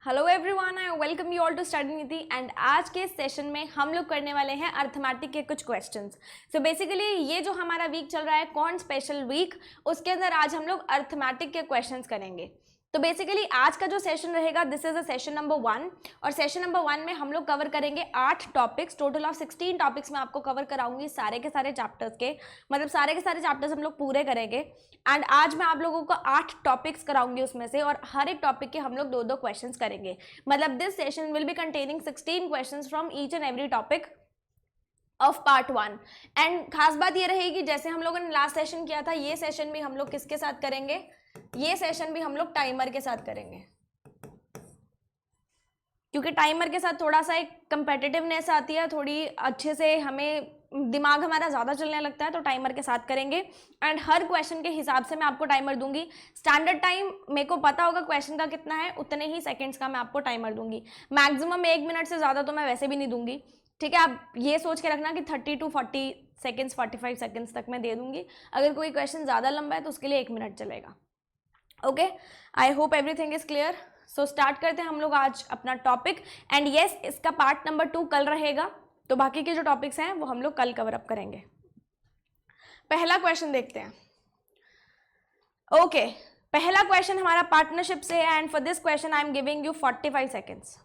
Hello everyone, I welcome you all to study Neeti. And आज के session में हम लोग करने वाले हैं अर्थमेटिक के कुछ क्वेश्चंस। सो बेसिकली ये जो हमारा वीक चल रहा है कौन स्पेशल वीक, उसके अंदर आज हम लोग अर्थमेटिक के क्वेश्चंस करेंगे। तो बेसिकली आज का जो सेशन रहेगा this is a session number 1 और सेशन नंबर 1 में हम लोग कवर करेंगे 8 टॉपिक्स। टोटल ऑफ 16 टॉपिक्स मैं आपको कवर कराऊंगी सारे के सारे चैप्टर्स के, मतलब सारे के सारे चैप्टर्स हम लोग पूरे करेंगे। एंड आज मैं आप लोगों को 8 टॉपिक्स कराऊंगी उसमें से, और हर एक टॉपिक के हम लोग 2-2 क्वेश्चंस करेंगे। मतलब this session will be containing 16 questions from each and every topic of part 1। And खास बात ये रहेगी जैसे हम लोगों ने लास्ट सेशन किया था, ये सेशन भी हम लोग किसके साथ करेंगे, ये सेशन भी हम लोग टाइमर के साथ करेंगे, क्योंकि टाइमर के साथ थोड़ा सा एक कंपेटिटिवनेस आती है, थोड़ी अच्छे से हमें दिमाग हमारा ज़्यादा चलने लगता है, तो टाइमर के साथ करेंगे। एंड हर क्वेश्चन के हिसाब से मैं आपको टाइमर दूंगी। स्टैंडर्ड टाइम मेरे को पता होगा क्वेश्चन का कितना है, उतने ही सेकंड्स का मैं आपको टाइमर दूंगी। मैक्सिमम 1 मिनट से ज़्यादा तो मैं वैसे भी नहीं दूंगी, ठीक है। आप ये सोच के रखना कि 30 to 40 सेकेंड्स 45 सेकेंड्स तक मैं दे दूंगी। अगर कोई क्वेश्चन ज़्यादा लंबा है तो उसके लिए 1 मिनट चलेगा। Okay, I hope everything is clear. So start करते हैं हम लोग आज अपना टॉपिक। एंड यस, इसका पार्ट नंबर 2 कल रहेगा, तो बाकी के जो टॉपिक्स हैं वो हम लोग कल कवर अप करेंगे। पहला क्वेश्चन देखते हैं। ओके, पहला क्वेश्चन हमारा पार्टनरशिप से है। And for this question I am giving you 45 seconds.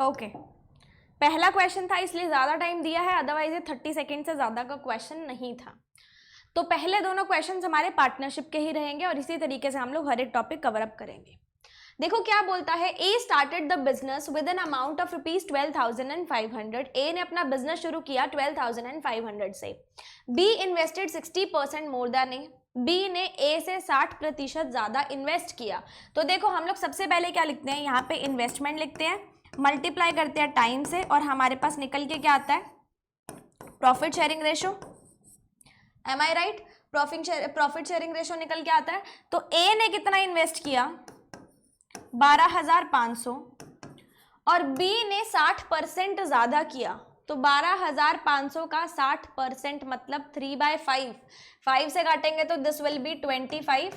Okay, पहला क्वेश्चन था इसलिए ज़्यादा टाइम दिया है, अदरवाइज ये 30 सेकेंड से ज़्यादा का क्वेश्चन नहीं था। तो पहले दोनों क्वेश्चंस हमारे पार्टनरशिप के ही रहेंगे और इसी तरीके से हम लोग हर एक टॉपिक कवर अप करेंगे। देखो क्या बोलता है, A started the business with an amount of ₹12,500। A ने अपना बिजनेस शुरू किया 12,500 से। B invested 60% more than A. B ने ए से 60% ज्यादा इन्वेस्ट किया। तो देखो हम लोग सबसे पहले क्या लिखते हैं, यहाँ पे इन्वेस्टमेंट लिखते हैं, मल्टीप्लाई करते हैं टाइम से, और हमारे पास निकल के क्या आता है, प्रॉफिट शेयरिंग रेशो। एम आई राइट? प्रॉफिट शेयरिंग रेशो निकल के आता है। तो ए ने कितना इन्वेस्ट किया, 12,500, और बी ने 60% ज्यादा किया। तो 12,500 का 60% मतलब 3/5। 5 से काटेंगे तो दिस विल बी 25,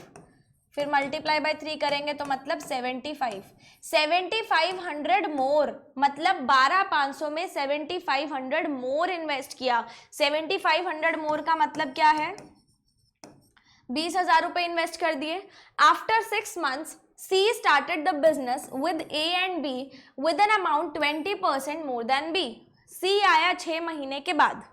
फिर मल्टीप्लाई बाय 3 करेंगे तो मतलब 75। 7500 मोर, मतलब 12,500 में 7500 मोर इन्वेस्ट किया। 7500 मोर का मतलब क्या है, 20,000 रुपए इन्वेस्ट कर दिए। After 6 months C started the business with A and B with an amount 20% more than B. C आया 6 महीने के बाद,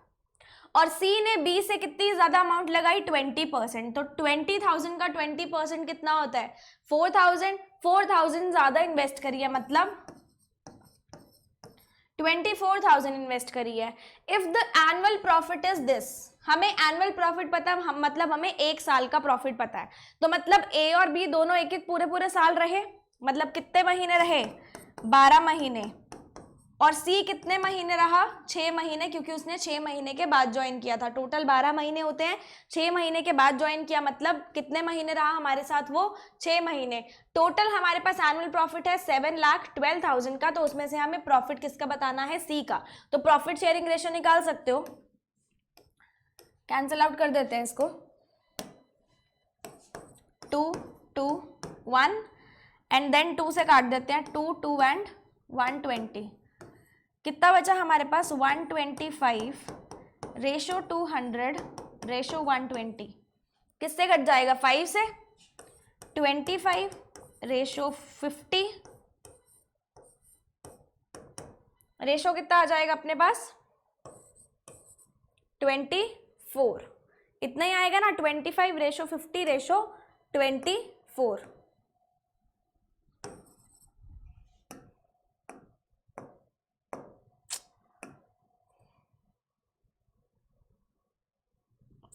और C ने B से कितनी ज्यादा अमाउंट लगाई, 20%। तो 20,000 का 20% कितना होता है, 4,000। 4,000 ज्यादा इन्वेस्ट करी है, मतलब 24,000 इन्वेस्ट करी है। If the annual profit is this, हमें एनुअल प्रॉफिट पता है, मतलब हमें 1 साल का प्रॉफिट पता है। तो मतलब ए और बी दोनों एक एक पूरे साल रहे, मतलब कितने महीने रहे, 12 महीने। और सी कितने महीने रहा, 6 महीने, क्योंकि उसने 6 महीने के बाद ज्वाइन किया था। टोटल 12 महीने होते हैं, 6 महीने के बाद ज्वाइन किया, मतलब कितने महीने रहा हमारे साथ वो, 6 महीने। टोटल हमारे पास एनुअल प्रॉफिट है 7,12,000 का, तो उसमें से हमें प्रॉफिट किसका बताना है, सी का। तो प्रॉफिट शेयरिंग रेशियो निकाल सकते हो, कैंसिल आउट कर देते हैं इसको, 2, 2, 1 एंड देन 2 से काट देते हैं, 2, 2 एंड 120। कितना बचा हमारे पास, 125 रेशो 200 रेशो 120। किससे कट जाएगा, 5 से। 25 रेशो 50, रेशो कितना आ जाएगा अपने पास, 24। इतना ही आएगा ना, 25 रेशो 50 रेशो 24।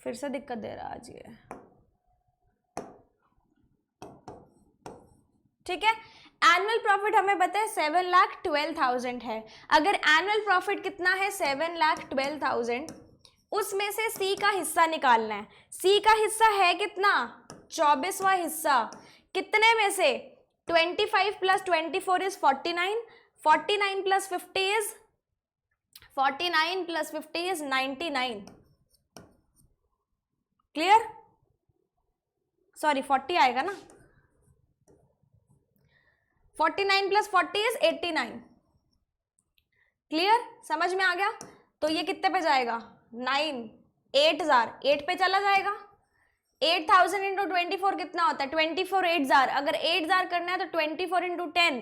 फिर से दिक्कत दे रहा आज ये, ठीक है। एनुअल प्रॉफिट हमें पता है 7,12,000 है। अगर एनुअल प्रॉफिट कितना है 7,12,000, उसमें से सी का हिस्सा निकालना है। सी का हिस्सा है कितना, 24वां हिस्सा। कितने में से, 25 plus 24 is 49, 49 plus 50 is 49 plus 50 is 99। Clear, sorry 40 आएगा ना, 49 प्लस 40 इज 89। क्लियर, समझ में आ गया। तो ये कितने पे जाएगा, 9, 8,000, 8 पे चला जाएगा। 8,000 इंटू 24 कितना होता है, 24 8,000। अगर 8,000 करना है तो 24 इंटू 10,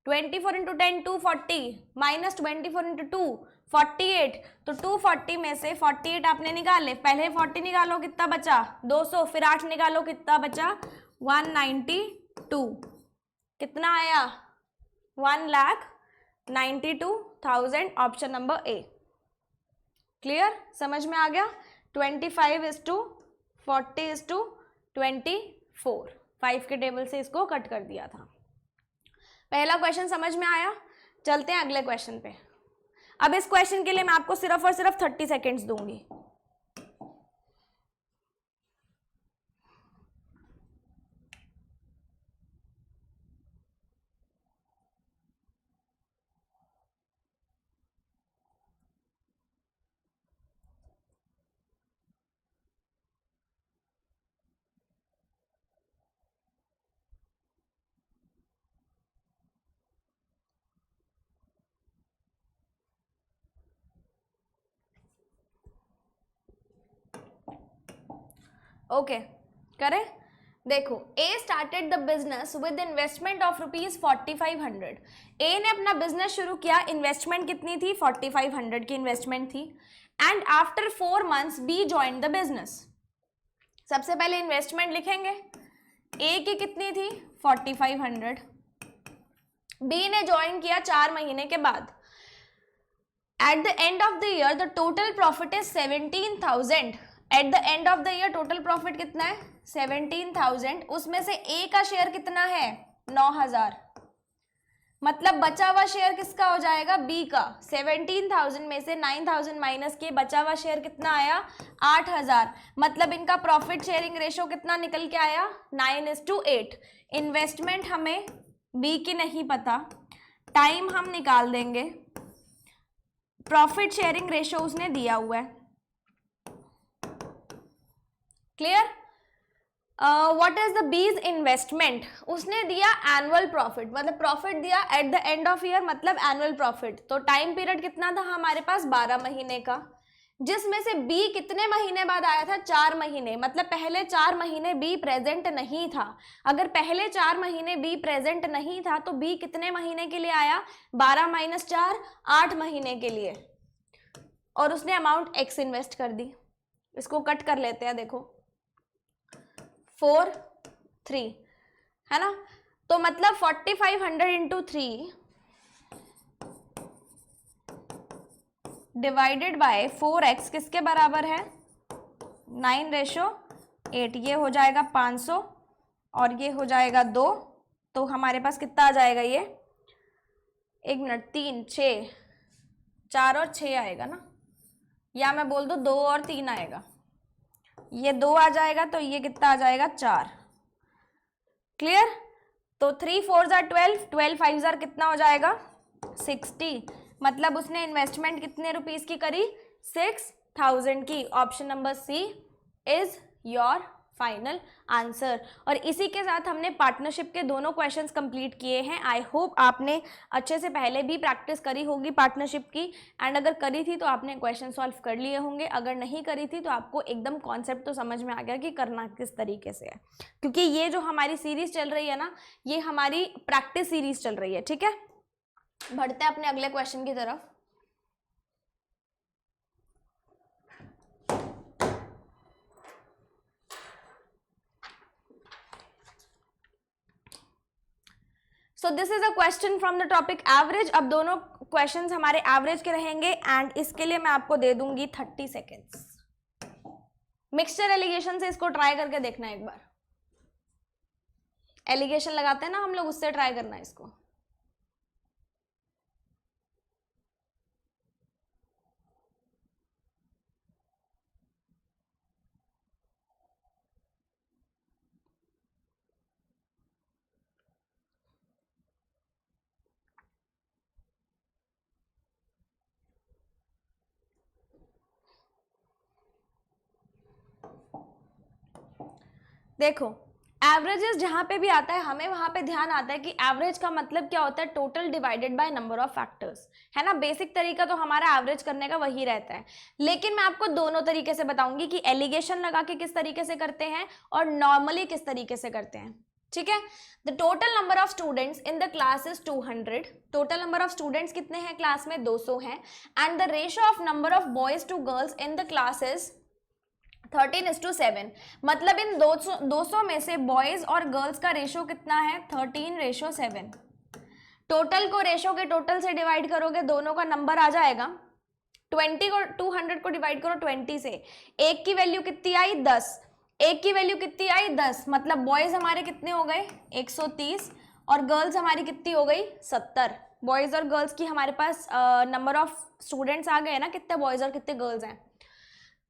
24 इंटू 10 240, माइनस 24 इंटू 2 48। तो 240 में से 48 आपने निकाले, पहले 40 निकालो कितना बचा 200, फिर 8 निकालो कितना बचा 192। कितना आया 1,92,000, ऑप्शन नंबर ए। क्लियर, समझ में आ गया। 25:40:24, 5 के टेबल से इसको कट कर दिया था। पहला क्वेश्चन समझ में आया। चलते हैं अगले क्वेश्चन पे। अब इस क्वेश्चन के लिए मैं आपको सिर्फ और सिर्फ 30 सेकेंड्स दूंगी। ओके करें। देखो, A started the business with investment of ₹4500। A ने अपना बिजनेस शुरू किया, इन्वेस्टमेंट कितनी थी 4500 की इन्वेस्टमेंट थी। And after 4 months B join the business. सबसे पहले इन्वेस्टमेंट लिखेंगे, ए की कितनी थी 4500, बी ने ज्वाइन किया 4 महीने के बाद। At the end of the year the total profit is 17,000। At the end of the year total profit कितना है 17,000। उसमें से ए का शेयर कितना है 9,000। मतलब बचा हुआ शेयर किसका हो जाएगा, बी का। 17,000 में से 9,000 माइनस किए, बचा हुआ शेयर कितना आया 8,000। मतलब इनका प्रॉफिट शेयरिंग रेशो कितना निकल के आया 9:8। इन्वेस्टमेंट हमें बी की नहीं पता, टाइम हम निकाल देंगे, प्रॉफिट शेयरिंग रेशो उसने दिया हुआ है। Clear. What is the bees investment, उसने दिया एनुअल प्रॉफिट, मतलब प्रॉफिट दिया at the end of year, मतलब एनुअल प्रॉफिट। तो टाइम पीरियड कितना था हमारे पास 12 महीने का, जिसमें से बी कितने महीने बाद आया था 4 महीने। मतलब पहले 4 महीने बी प्रेजेंट नहीं था। अगर पहले 4 महीने बी प्रेजेंट नहीं था तो बी कितने महीने के लिए आया 12 - 4 8 महीने के लिए। और उसने अमाउंट एक्स इन्वेस्ट कर दी। इसको कट कर लेते हैं, देखो 4 3 है ना। तो मतलब 4500 इंटू 3 डिवाइडेड बाय 4x किसके बराबर है 9:8। ये हो जाएगा 500 और ये हो जाएगा 2। तो हमारे पास कितना आ जाएगा ये, 1 मिनट, 3 6 4 और 6 आएगा ना, या मैं बोल दूं 2 और 3 आएगा। ये 2 आ जाएगा तो ये कितना आ जाएगा 4। क्लियर। तो 3 4 12, 12 5 कितना हो जाएगा 60। मतलब उसने इन्वेस्टमेंट कितने रुपीस की करी 6,000 की। Option number C is your final answer. और इसी के साथ हमने पार्टनरशिप के दोनों क्वेश्चंस कंप्लीट किए हैं। आई होप आपने अच्छे से पहले भी प्रैक्टिस करी होगी पार्टनरशिप की, एंड अगर करी थी तो आपने क्वेश्चन सॉल्व कर लिए होंगे। अगर नहीं करी थी तो आपको एकदम कॉन्सेप्ट तो समझ में आ गया कि करना किस तरीके से है, क्योंकि ये जो हमारी सीरीज चल रही है ना, ये हमारी प्रैक्टिस सीरीज चल रही है। ठीक है, बढ़ते हैं अपने अगले क्वेश्चन की तरफ। So this is a question from the topic average. अब दोनों क्वेश्चंस हमारे एवरेज के रहेंगे एंड इसके लिए मैं आपको दे दूंगी 30 सेकेंड्स। मिक्सचर एलिगेशन से इसको ट्राई करके देखना एक बार, एलिगेशन लगाते हैं ना हम लोग, उससे ट्राई करना है इसको। देखो एवरेजेस जहां पे भी आता है हमें वहां पे ध्यान आता है कि एवरेज का मतलब क्या होता है, total divided by number of factors, है ना। बेसिक तरीका तो हमारा एवरेज करने का वही रहता है, लेकिन मैं आपको दोनों तरीके से बताऊंगी कि एलिगेशन लगा के किस तरीके से करते हैं और नॉर्मली किस तरीके से करते हैं, ठीक है। The total number of students in the class is 200, total number of students कितने हैं क्लास में, 200 हैं, and the ratio of number of boys to girls in the class is 13:7, मतलब इन 200 में से बॉयज और गर्ल्स का रेशो कितना है, 13:7। टोटल को रेशो के टोटल से डिवाइड करोगे, दोनों का नंबर आ जाएगा। 20 को 200 को डिवाइड करो 20 से, एक की वैल्यू कितनी आई, 10, एक की वैल्यू कितनी आई, 10, मतलब बॉयज हमारे कितने हो गए, 130, और गर्ल्स हमारी कितनी हो गई, 70। बॉयज और गर्ल्स की हमारे पास नंबर ऑफ स्टूडेंट्स आ गए ना, कितने बॉयज और कितने गर्ल्स हैं।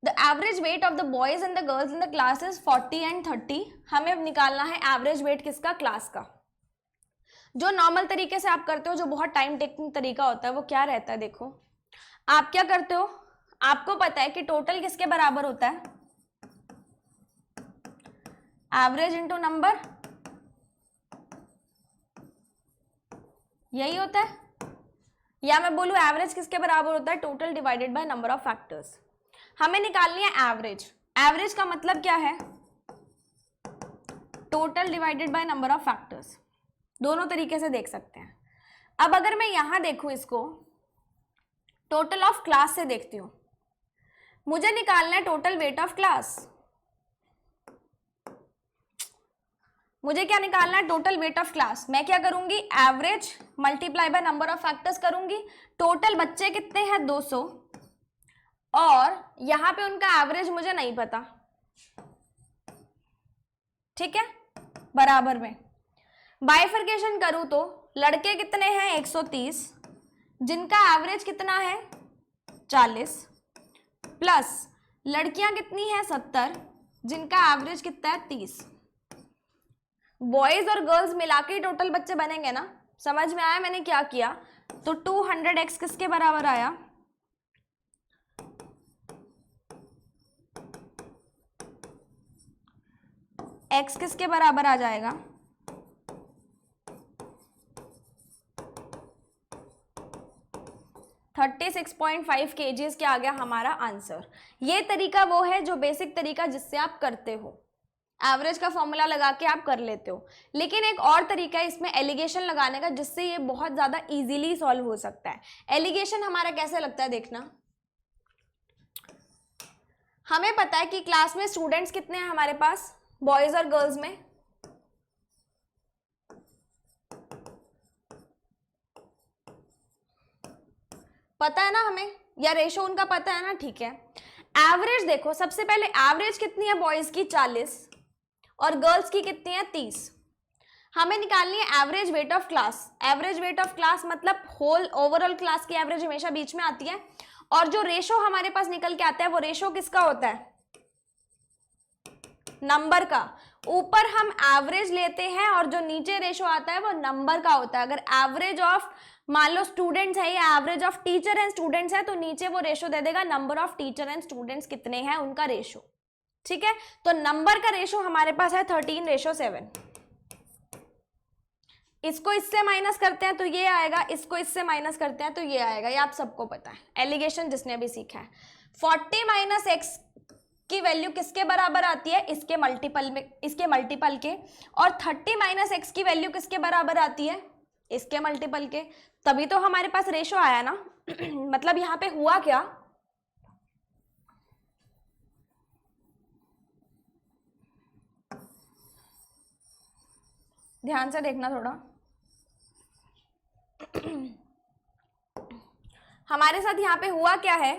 The average weight of the boys and the girls in the class is 40 and 30। हमें अब निकालना है एवरेज वेट किसका, क्लास का। जो नॉर्मल तरीके से आप करते हो, जो बहुत टाइम टेकिंग तरीका होता है, वो क्या रहता है, देखो आप क्या करते हो, आपको पता है कि टोटल किसके बराबर होता है, एवरेज इंटू नंबर, यही होता है। या मैं बोलूं एवरेज किसके बराबर होता है, total divided by number of factors. हमें निकालनी है एवरेज, एवरेज का मतलब क्या है, total divided by number of factors. दोनों तरीके से देख सकते हैं। अब अगर मैं यहां देखूं इसको टोटल ऑफ क्लास से देखती हूं, मुझे निकालना है टोटल वेट ऑफ क्लास। मुझे क्या निकालना है, टोटल वेट ऑफ क्लास। मैं क्या करूंगी, average multiply by number of factors करूंगी। टोटल बच्चे कितने हैं, 200, और यहां पे उनका एवरेज मुझे नहीं पता, ठीक है, बराबर में। बाइफर्केशन करूं तो लड़के कितने हैं, 130, जिनका एवरेज कितना है, 40, प्लस लड़कियां कितनी हैं, 70, जिनका एवरेज कितना है, 30। बॉयज और गर्ल्स मिला के टोटल बच्चे बनेंगे ना, समझ में आया मैंने क्या किया। तो 200x किसके बराबर आया, x किसके बराबर आ जाएगा, 36.5 kgs क्या आ गया हमारा आंसर। ये तरीका वो है जो बेसिक तरीका जिससे आप करते हो, एवरेज का फॉर्मूला लगा के आप कर लेते हो। लेकिन एक और तरीका है इसमें एलिगेशन लगाने का, जिससे ये बहुत ज्यादा इजीली सॉल्व हो सकता है। एलिगेशन हमारा कैसे लगता है, देखना, हमें पता है कि क्लास में स्टूडेंट्स कितने हैं हमारे पास, बॉयज और गर्ल्स में, पता है ना हमें, या रेशो उनका पता है ना, ठीक है। एवरेज देखो, सबसे पहले एवरेज कितनी है बॉयज की, 40, और गर्ल्स की कितनी है, 30। हमें निकालनी है average weight of class. Average weight of class मतलब होल ओवरऑल क्लास की एवरेज हमेशा बीच में आती है, और जो रेशो हमारे पास निकल के आता है वो रेशो किसका होता है, नंबर का। ऊपर हम एवरेज लेते हैं और जो नीचे रेशो आता है वो नंबर का होता है। अगर एवरेज ऑफ मान लो स्टूडेंट्स है या average of teacher and students है, तो नीचे वो रेशो दे देगा number of teacher and students कितने हैं उनका रेशो, ठीक है। तो नंबर का रेशो हमारे पास है 13:7। इसको इससे माइनस करते हैं तो ये आएगा, इसको इससे माइनस करते हैं तो ये आएगा, ये आप सबको पता है, एलिगेशन जिसने भी सीखा है। 40 - x की वैल्यू किसके बराबर आती है, इसके मल्टीपल में, इसके मल्टीपल के, और 30 - x की वैल्यू किसके बराबर आती है, इसके मल्टीपल के। तभी तो हमारे पास रेशो आया ना। मतलब यहां पे हुआ क्या, ध्यान से देखना थोड़ा। हमारे साथ यहाँ पे हुआ क्या है,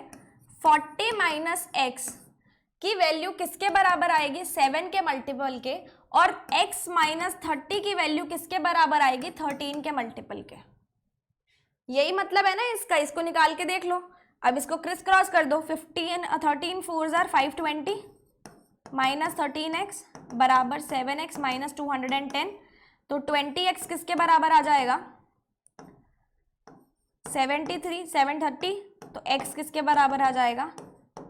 40 - x की वैल्यू किसके बराबर आएगी, 7 के मल्टीपल के, और x माइनस 30 की वैल्यू किसके बराबर आएगी, 13 के मल्टीपल के। यही मतलब है ना इसका, इसको निकाल के देख लो। अब इसको क्रिस क्रॉस कर दो, 13 4 आर 520 माइनस 13x बराबर 7x माइनस 210, तो 20x किसके बराबर आ जाएगा, 73, 730, तो x किसके बराबर आ जाएगा,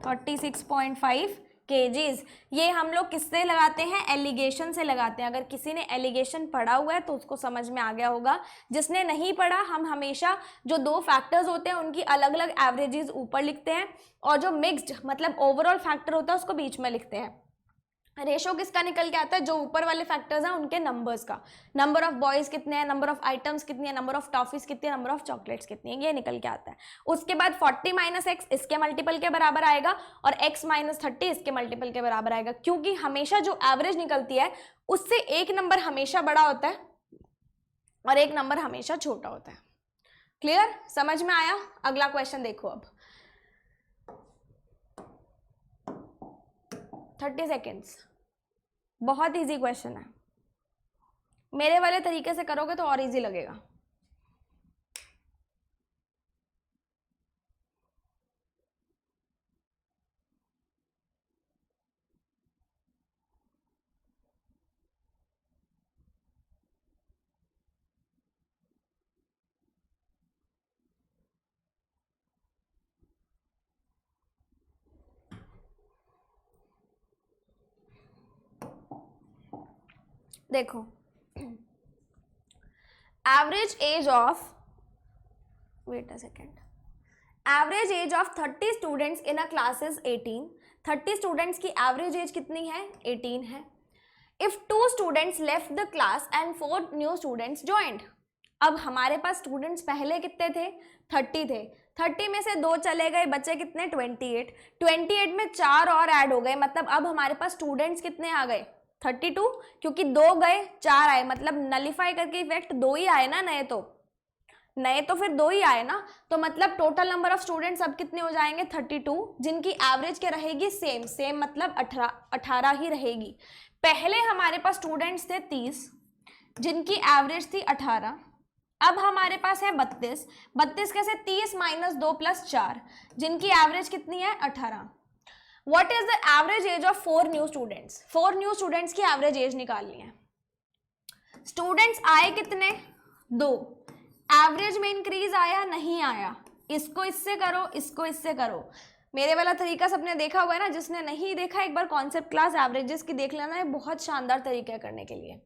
36.5 kgs। ये हम लोग किससे लगाते हैं, एलिगेशन से लगाते हैं। अगर किसी ने एलिगेशन पढ़ा हुआ है तो उसको समझ में आ गया होगा, जिसने नहीं पढ़ा, हम हमेशा जो दो फैक्टर्स होते हैं उनकी अलग अलग एवरेजेस ऊपर लिखते हैं, और जो मिक्स्ड मतलब ओवरऑल फैक्टर होता है उसको बीच में लिखते हैं। रेशो किसका निकल के आता है, जो ऊपर वाले फैक्टर्स हैं उनके नंबर्स का, नंबर ऑफ बॉयज कितने हैं, नंबर ऑफ आइटम्स कितनी है, नंबर ऑफ टॉफीज कितनी है, नंबर ऑफ चॉकलेट्स कितनी है, ये निकल के आता है। उसके बाद 40 माइनस एक्स इसके मल्टीपल के बराबर आएगा, और x माइनस 30 इसके मल्टीपल के बराबर आएगा, क्योंकि हमेशा जो एवरेज निकलती है उससे एक नंबर हमेशा बड़ा होता है और एक नंबर हमेशा छोटा होता है। क्लियर, समझ में आया। अगला क्वेश्चन देखो अब, 30 सेकेंड्स, बहुत इजी क्वेश्चन है, मेरे वाले तरीके से करोगे तो और इजी लगेगा। देखो, average age of, wait a second, average age of 30 students in a class is 18। 30 students की एवरेज एज कितनी है, 18 है। If 2 students left the class and 4 new students joined. अब हमारे पास स्टूडेंट्स पहले कितने थे, 30 थे, 30 में से 2 चले गए, बचे कितने, 28। 28 में 4 और ऐड हो गए, मतलब अब हमारे पास स्टूडेंट्स कितने आ गए, 32, क्योंकि 2 गए 4 आए, मतलब नलिफाई करके इफेक्ट 2 ही आए ना, नए तो फिर 2 ही आए ना, तो मतलब टोटल नंबर ऑफ स्टूडेंट्स अब कितने हो जाएंगे, 32, जिनकी एवरेज क्या रहेगी, सेम मतलब 18 ही रहेगी। पहले हमारे पास स्टूडेंट्स थे 30, जिनकी एवरेज थी 18, अब हमारे पास है 32, 32 कैसे, 30 माइनस 2 प्लस 4, जिनकी एवरेज कितनी है, 18। What is the average age of 4 new students, 4 new students की एवरेज एज निकालनी है। स्टूडेंट्स आए कितने, 2, एवरेज में इंक्रीज आया नहीं आया, इसको इससे करो, इसको इससे करो। मेरे वाला तरीका सबने देखा हुआ है ना, जिसने नहीं देखा एक बार कॉन्सेप्ट क्लास एवरेजेस की देख लेना, है बहुत शानदार तरीका है करने के लिए।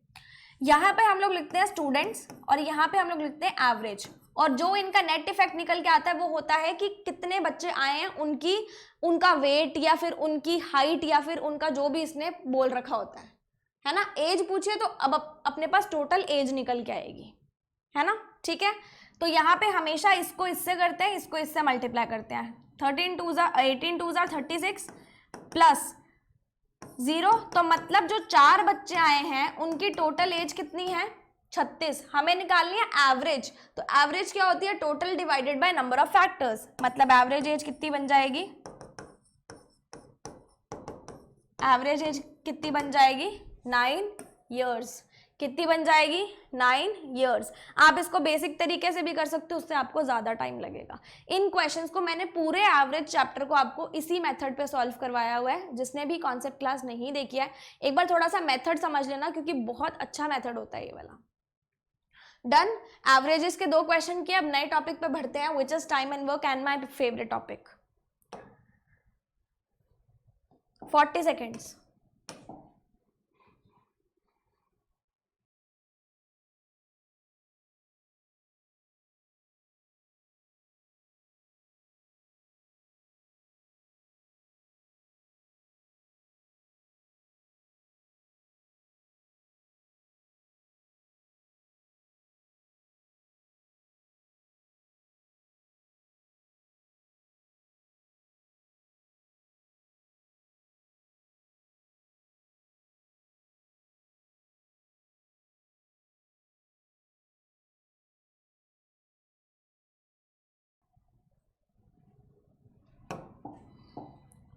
यहाँ पे हम लोग लिखते हैं स्टूडेंट्स और यहाँ पे हम लोग लिखते हैं एवरेज, और जो इनका नेट इफेक्ट निकल के आता है वो होता है कि कितने बच्चे आए हैं, उनका वेट या फिर उनकी हाइट या फिर उनका जो भी इसने बोल रखा होता है ना। एज पूछे तो अब अपने पास टोटल एज निकल के आएगी, है ना, ठीक है। तो यहाँ पे हमेशा इसको इससे करते हैं, इसको इससे मल्टीप्लाई करते हैं, 18 2 36 प्लस 0, तो मतलब जो 4 बच्चे आए हैं उनकी टोटल एज कितनी है, 36। हमें निकालनी है एवरेज, तो एवरेज क्या होती है, total divided by number of factors, मतलब एवरेज एज कितनी बन जाएगी, एवरेज एज कितनी बन जाएगी, 9 इयर्स। कितनी बन जाएगी, 9 इयर्स। आप इसको बेसिक तरीके से भी कर सकते हो, उससे आपको ज़्यादा टाइम लगेगा। इन क्वेश्चंस को मैंने पूरे एवरेज चैप्टर को आपको इसी मेथड पे सॉल्व करवाया हुआ है। जिसने भी कॉन्सेप्ट क्लास नहीं देखी है, एक बार थोड़ा सा मेथड समझ लेना, क्योंकि बहुत अच्छा मेथड होता है ये वाला। डन, एवरेजेस के 2 क्वेश्चन किए, अब नए टॉपिक पे बढ़ते हैं, which is time and work and my favourite topic. 40 seconds.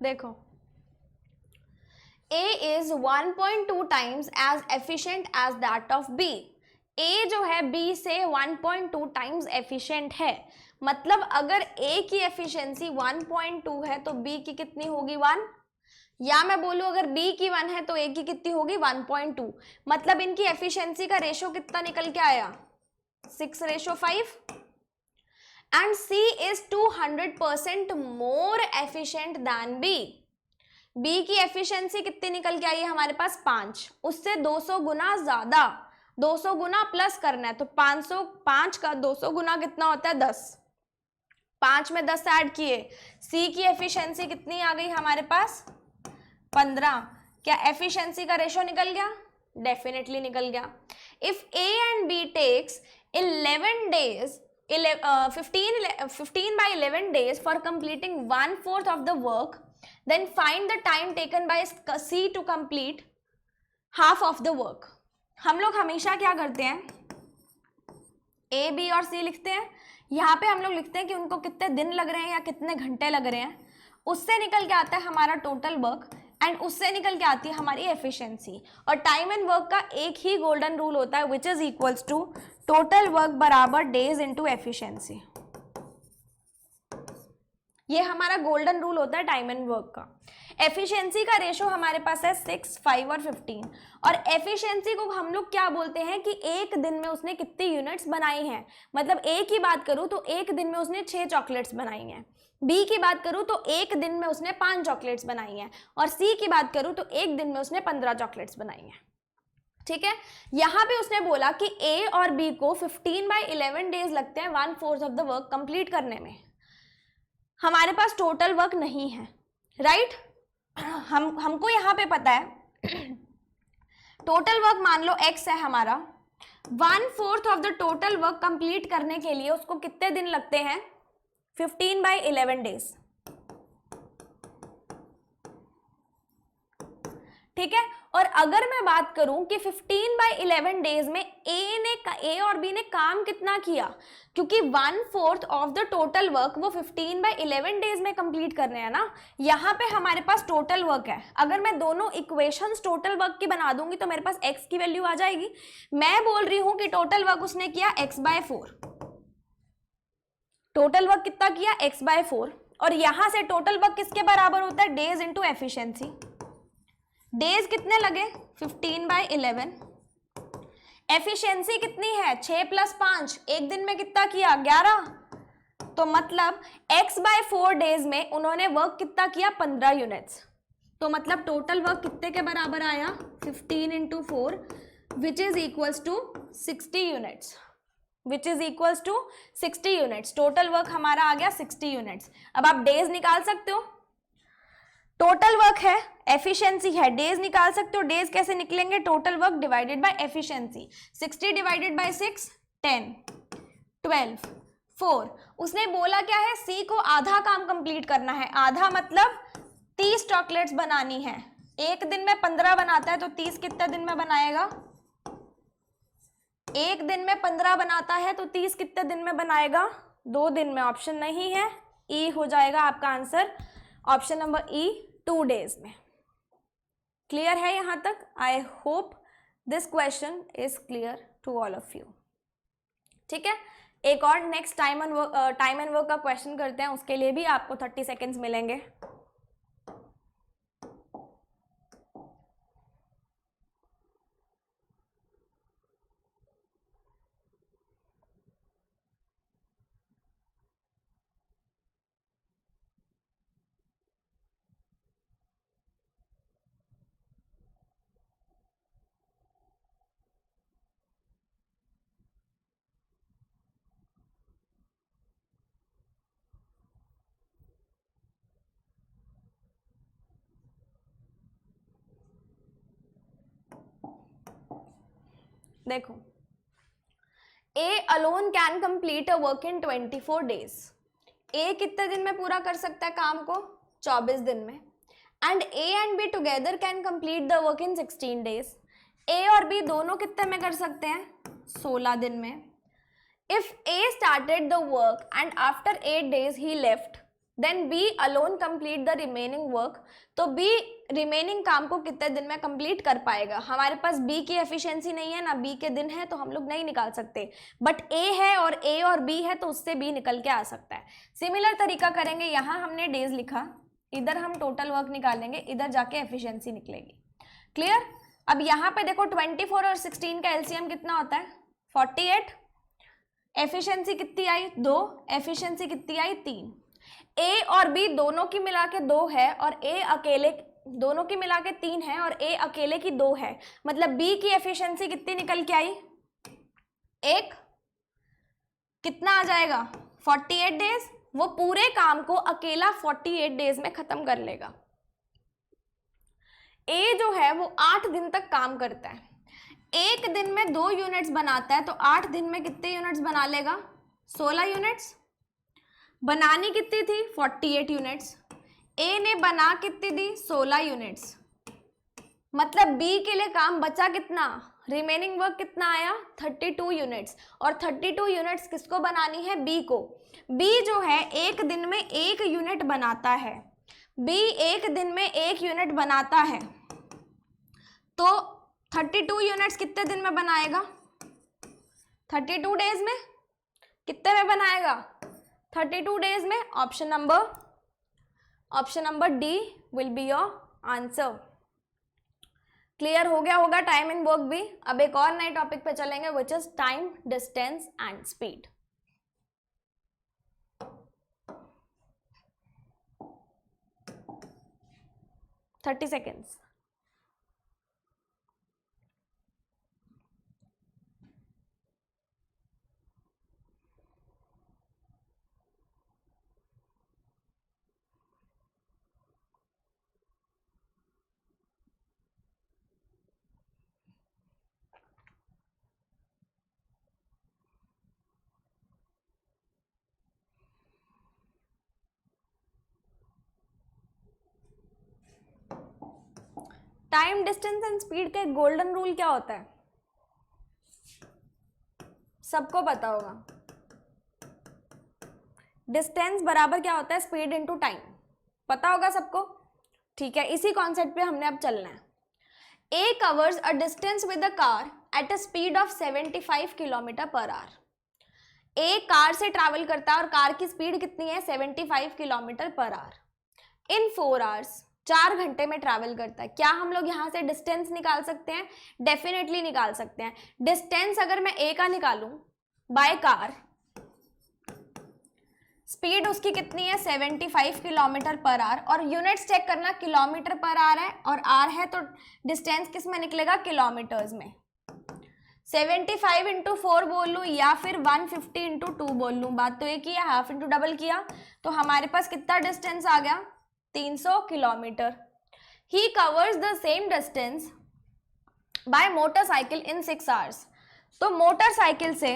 देखो, A is 1.2 times as efficient as that of B. A जो है B से 1.2 टाइम्स एफिशिएंट है, मतलब अगर A की एफिशिएंसी 1.2 है तो B की कितनी होगी 1, या मैं बोलूं अगर B की 1 है तो A की कितनी होगी 1.2, मतलब इनकी एफिशिएंसी का रेशो कितना निकल के आया 6:5. And C is 200% more efficient than B. B की एफिशिएंसी कितनी निकल के आई है हमारे पास 5, उससे 200 गुना ज्यादा, 200 गुना प्लस करना है तो 505 का 200 गुना कितना होता है 10, 5 में 10 ऐड किए, C की एफिशिएंसी कितनी आ गई हमारे पास 15. क्या एफिशिएंसी का रेशो निकल गया? डेफिनेटली निकल गया. If A and B takes 11 days 15 by 11 days for completing 1/4 of the work, then find the time taken by C to complete half of the work. हम लोग हमेशा क्या करते हैं, A, B और C लिखते हैं, यहाँ पे हम लोग लिखते हैं कि उनको कितने दिन लग रहे हैं या कितने घंटे लग रहे हैं, उससे निकल के आता है हमारा टोटल वर्क एंड उससे निकल के आती है हमारी एफिशिएंसी. और टाइम एंड वर्क का एक ही गोल्डन रूल होता है which is equals to total work बराबर डेज इनटू एफिशिएंसी. ये हमारा गोल्डन रूल होता है टाइम एंड वर्क का. एफिशिएंसी का रेशो हमारे पास है 6, 5 और 15. और एफिशिएंसी को हम लोग क्या बोलते हैं कि एक दिन में उसने कितनी यूनिट्स बनाई हैं, मतलब ए की बात करूं तो एक दिन में उसने 6 चॉकलेट्स बनाई हैं, बी की बात करूं तो एक दिन में उसने 5 चॉकलेट्स बनाई हैं, और सी की बात करूं तो एक दिन में उसने 15 चॉकलेट्स बनाई हैं. ठीक है, यहां पे उसने बोला कि ए और बी को 15 by 11 डेज लगते हैं 1/4 ऑफ द वर्क कंप्लीट करने में. हमारे पास टोटल वर्क नहीं है, राइट? हमको यहाँ पे पता है टोटल वर्क मान लो x है हमारा, 1/4 of the total work complete करने के लिए उसको कितने दिन लगते हैं 15 by 11 डेज. ठीक है, और अगर मैं बात करूं कि 15 by 11 डेज में ए और बी ने काम कितना किया, क्योंकि 1/4 ऑफ द टोटल वर्क वो 15 by 11 डेज में कंप्लीट करने हैं ना, यहाँ पे हमारे पास टोटल वर्क है. अगर मैं दोनों इक्वेशंस टोटल वर्क की बना दूंगी तो मेरे पास x की वैल्यू आ जाएगी. मैं बोल रही हूं कि टोटल वर्क उसने किया x/4, टोटल वर्क कितना किया x/4, और यहां से टोटल वर्क किसके बराबर होता है डेज इंटू एफिशिएंसी. डेज कितने लगे 15 by 11, एफिशिएंसी कितनी है 6 + 5, एक दिन में कितना किया 11, तो मतलब x/4 डेज में उन्होंने वर्क कितना किया 15 यूनिट्स. तो मतलब टोटल वर्क कितने के बराबर आया 15 × 4 which is equals to 60 units, which is equals to 60 units. Total work हमारा आ गया 60 यूनिट्स. अब आप डेज निकाल सकते हो, टोटल वर्क है, एफिशिएंसी है, डेज निकाल सकते हो. डेज कैसे निकलेंगे, total work divided by efficiency. 60 divided by 6 10, 12, 4. उसने बोला क्या है, सी को आधा काम कंप्लीट करना है. आधा मतलब 30 चॉकलेट्स बनानी है. एक दिन में 15 बनाता है तो 30 कितने दिन में बनाएगा, एक दिन में 15 बनाता है तो 30 कितने दिन में बनाएगा 2 दिन में. ऑप्शन नहीं है, ई हो जाएगा आपका answer, option number E 2 days में. क्लियर है यहां तक? I hope this question is clear to all of you. ठीक है, एक और नेक्स्ट टाइम एंड वर्क का क्वेश्चन करते हैं, उसके लिए भी आपको 30 सेकेंड्स मिलेंगे. देखो, A alone can complete a work in 24 days. A कितने दिन में पूरा कर सकता है काम को 24 दिन में. And A and B together can complete the work in 16 days. A और बी दोनों कितने में कर सकते हैं 16 दिन में. If A started the work and after 8 days he left, then B alone complete the remaining work. तो बी रिमेनिंग काम को कितने दिन में कंप्लीट कर पाएगा। हमारे पास बी की एफिशिएंसी नहीं है ना बी के दिन है, तो हम लोग नहीं निकाल सकते, बट ए है और बी है तो उससे बी निकल के आ सकता है। सिमिलर तरीका करेंगे, यहाँ हमने डेज लिखा, इधर हम टोटल वर्क निकालेंगे, इधर जाके एफिशिएंसी निकलेगी। क्लियर। अब यहाँ पे देखो 24 और 16 का एलसीएम कितना होता है 48, एफिशिएंसी कितनी आई 2, एफिशिएंसी कितनी आई 3। ए और बी दोनों की मिला के 2 है और ए अकेले, दोनों की मिला के 3 है और ए अकेले की 2 है, मतलब बी की एफिशिएंसी कितनी निकल के आई 1, कितना आ जाएगा 48 डेज। वो पूरे काम को अकेला 48 डेज में खत्म कर लेगा। ए जो है वो 8 दिन तक काम करता है, एक दिन में 2 यूनिट्स बनाता है, तो 8 दिन में कितने यूनिट्स बना लेगा 16 यूनिट्स। बनानी कितनी थी 48 यूनिट्स, ए ने बना कितनी दी 16 यूनिट्स, मतलब बी के लिए काम बचा कितना, रिमेनिंग वर्क कितना आया 32 यूनिट्स। और 32 यूनिट्स किसको बनानी है बी को। बी जो है एक दिन में 1 यूनिट बनाता है, बी एक दिन में 1 यूनिट बनाता है, तो 32 यूनिट्स कितने दिन में बनाएगा 32 डेज में, कितने में बनाएगा 32 डेज में। Option number D will be your answer. Clear हो गया होगा टाइम एंड वर्क भी। अब एक और नए टॉपिक पे चलेंगे which is time, distance and speed. Thirty seconds. Time, distance and speed का एक गोल्डन रूल क्या होता है सबको पता होगा। डिस्टेंस बराबर क्या होता है स्पीड इनटू टाइम, पता होगा सबको। ठीक है, इसी कॉन्सेप्ट पे हमने अब चलना है। A covers a distance with a car at a speed of 75 kilometer per hour. A car से ट्रैवल करता है और कार की स्पीड कितनी है 75 kilometer per our. In 4 hours, 4 घंटे में ट्रैवल करता है। क्या हम लोग यहाँ से डिस्टेंस निकाल सकते हैं, डेफिनेटली निकाल सकते हैं। डिस्टेंस अगर मैं ए का निकालूं बाय कार, स्पीड उसकी कितनी है 75 किलोमीटर पर आवर, और यूनिट्स चेक करना किलोमीटर पर आवर है और आर है, तो डिस्टेंस किस में निकलेगा किलोमीटर्स में। 75 इंटू 4 बोल लूँ या फिर 150 इंटू 2 बोल लूँ, बात तो एक ही है, हाफ इंटू डबल किया तो हमारे पास कितना डिस्टेंस आ गया 300 kilometre. He covers the same distance by motorcycle in 6 hours. तो मोटरसाइकिल से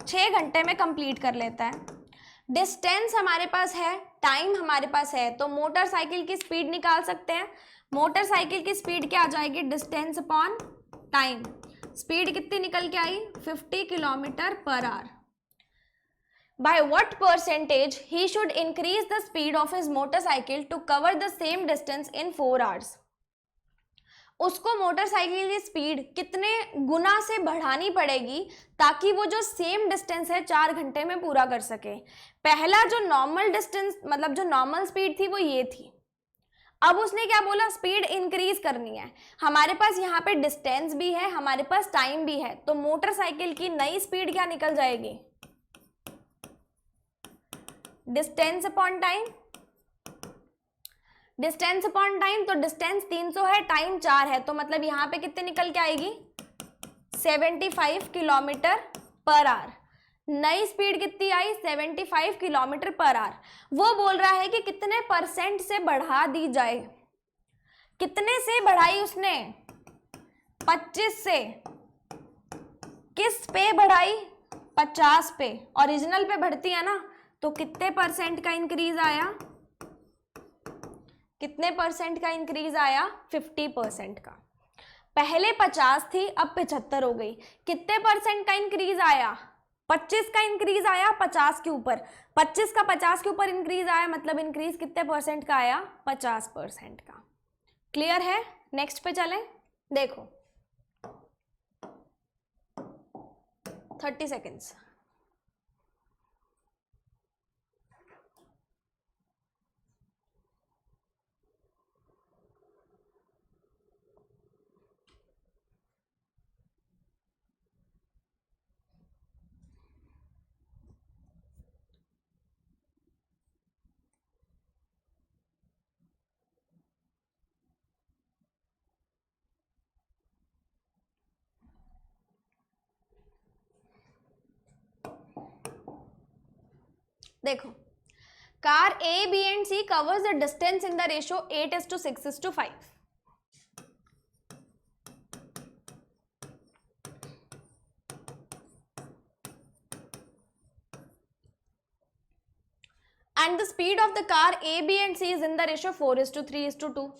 6 घंटे में कंप्लीट कर लेता है। डिस्टेंस हमारे पास है, टाइम हमारे पास है, तो मोटरसाइकिल की स्पीड निकाल सकते हैं। मोटरसाइकिल की स्पीड क्या आ जाएगी डिस्टेंस अपॉन टाइम। स्पीड कितनी निकल के आई 50 kilometre per our. By what percentage he should increase the speed of his motorcycle to cover the same distance in 4 hours? उसको मोटरसाइकिल की स्पीड कितने गुना से बढ़ानी पड़ेगी ताकि वो जो सेम डिस्टेंस है 4 घंटे में पूरा कर सके। पहला जो नॉर्मल डिस्टेंस मतलब जो नॉर्मल स्पीड थी वो ये थी, अब उसने क्या बोला स्पीड इंक्रीज करनी है। हमारे पास यहाँ पे डिस्टेंस भी है, हमारे पास टाइम भी है, तो मोटरसाइकिल की नई स्पीड क्या निकल जाएगी distance upon time. Distance upon time, तो डिस्टेंस 300 है, टाइम 4 है, तो मतलब यहाँ पे कितने निकल के आएगी 75 किलोमीटर पर आवर। नई स्पीड कितनी आई 75 किलोमीटर पर आवर। वो बोल रहा है कि कितने परसेंट से बढ़ा दी जाए। कितने से बढ़ाई उसने 25 से। किस पे बढ़ाई 50 पे, ओरिजिनल पे बढ़ती है ना, तो कितने परसेंट का इंक्रीज आया, कितने परसेंट का इंक्रीज आया 50% का। पहले 50 थी अब 75 हो गई, कितने परसेंट का इंक्रीज आया 25 का इंक्रीज आया 50 के ऊपर, 25 का 50 के ऊपर इंक्रीज आया, मतलब इंक्रीज कितने परसेंट का आया 50% का। क्लियर है? नेक्स्ट पे चलें। देखो 30 सेकेंड्स। देखो car A, B and C covers the distance in the ratio 8:6:5. And the speed of the car A, B and C is in the ratio 4:3:2.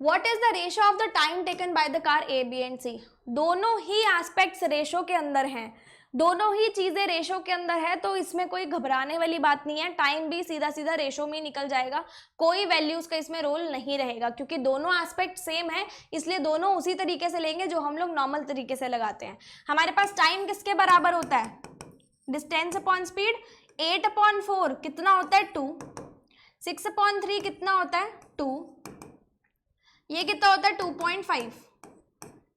What is the ratio of the time taken by the car A, B and C? दोनों ही aspects ratio के अंदर हैं, दोनों ही चीजें ratio के अंदर है, तो इसमें कोई घबराने वाली बात नहीं है। टाइम भी सीधा सीधा रेशो में निकल जाएगा, कोई वैल्यूज का इसमें रोल नहीं रहेगा, क्योंकि दोनों एस्पेक्ट सेम है, इसलिए दोनों उसी तरीके से लेंगे जो हम लोग नॉर्मल तरीके से लगाते हैं। हमारे पास टाइम किसके बराबर होता है? Distance upon speed. 8/4 कितना होता है? 2। 6/3 कितना होता है? 2। ये कितना होता है? 2.5।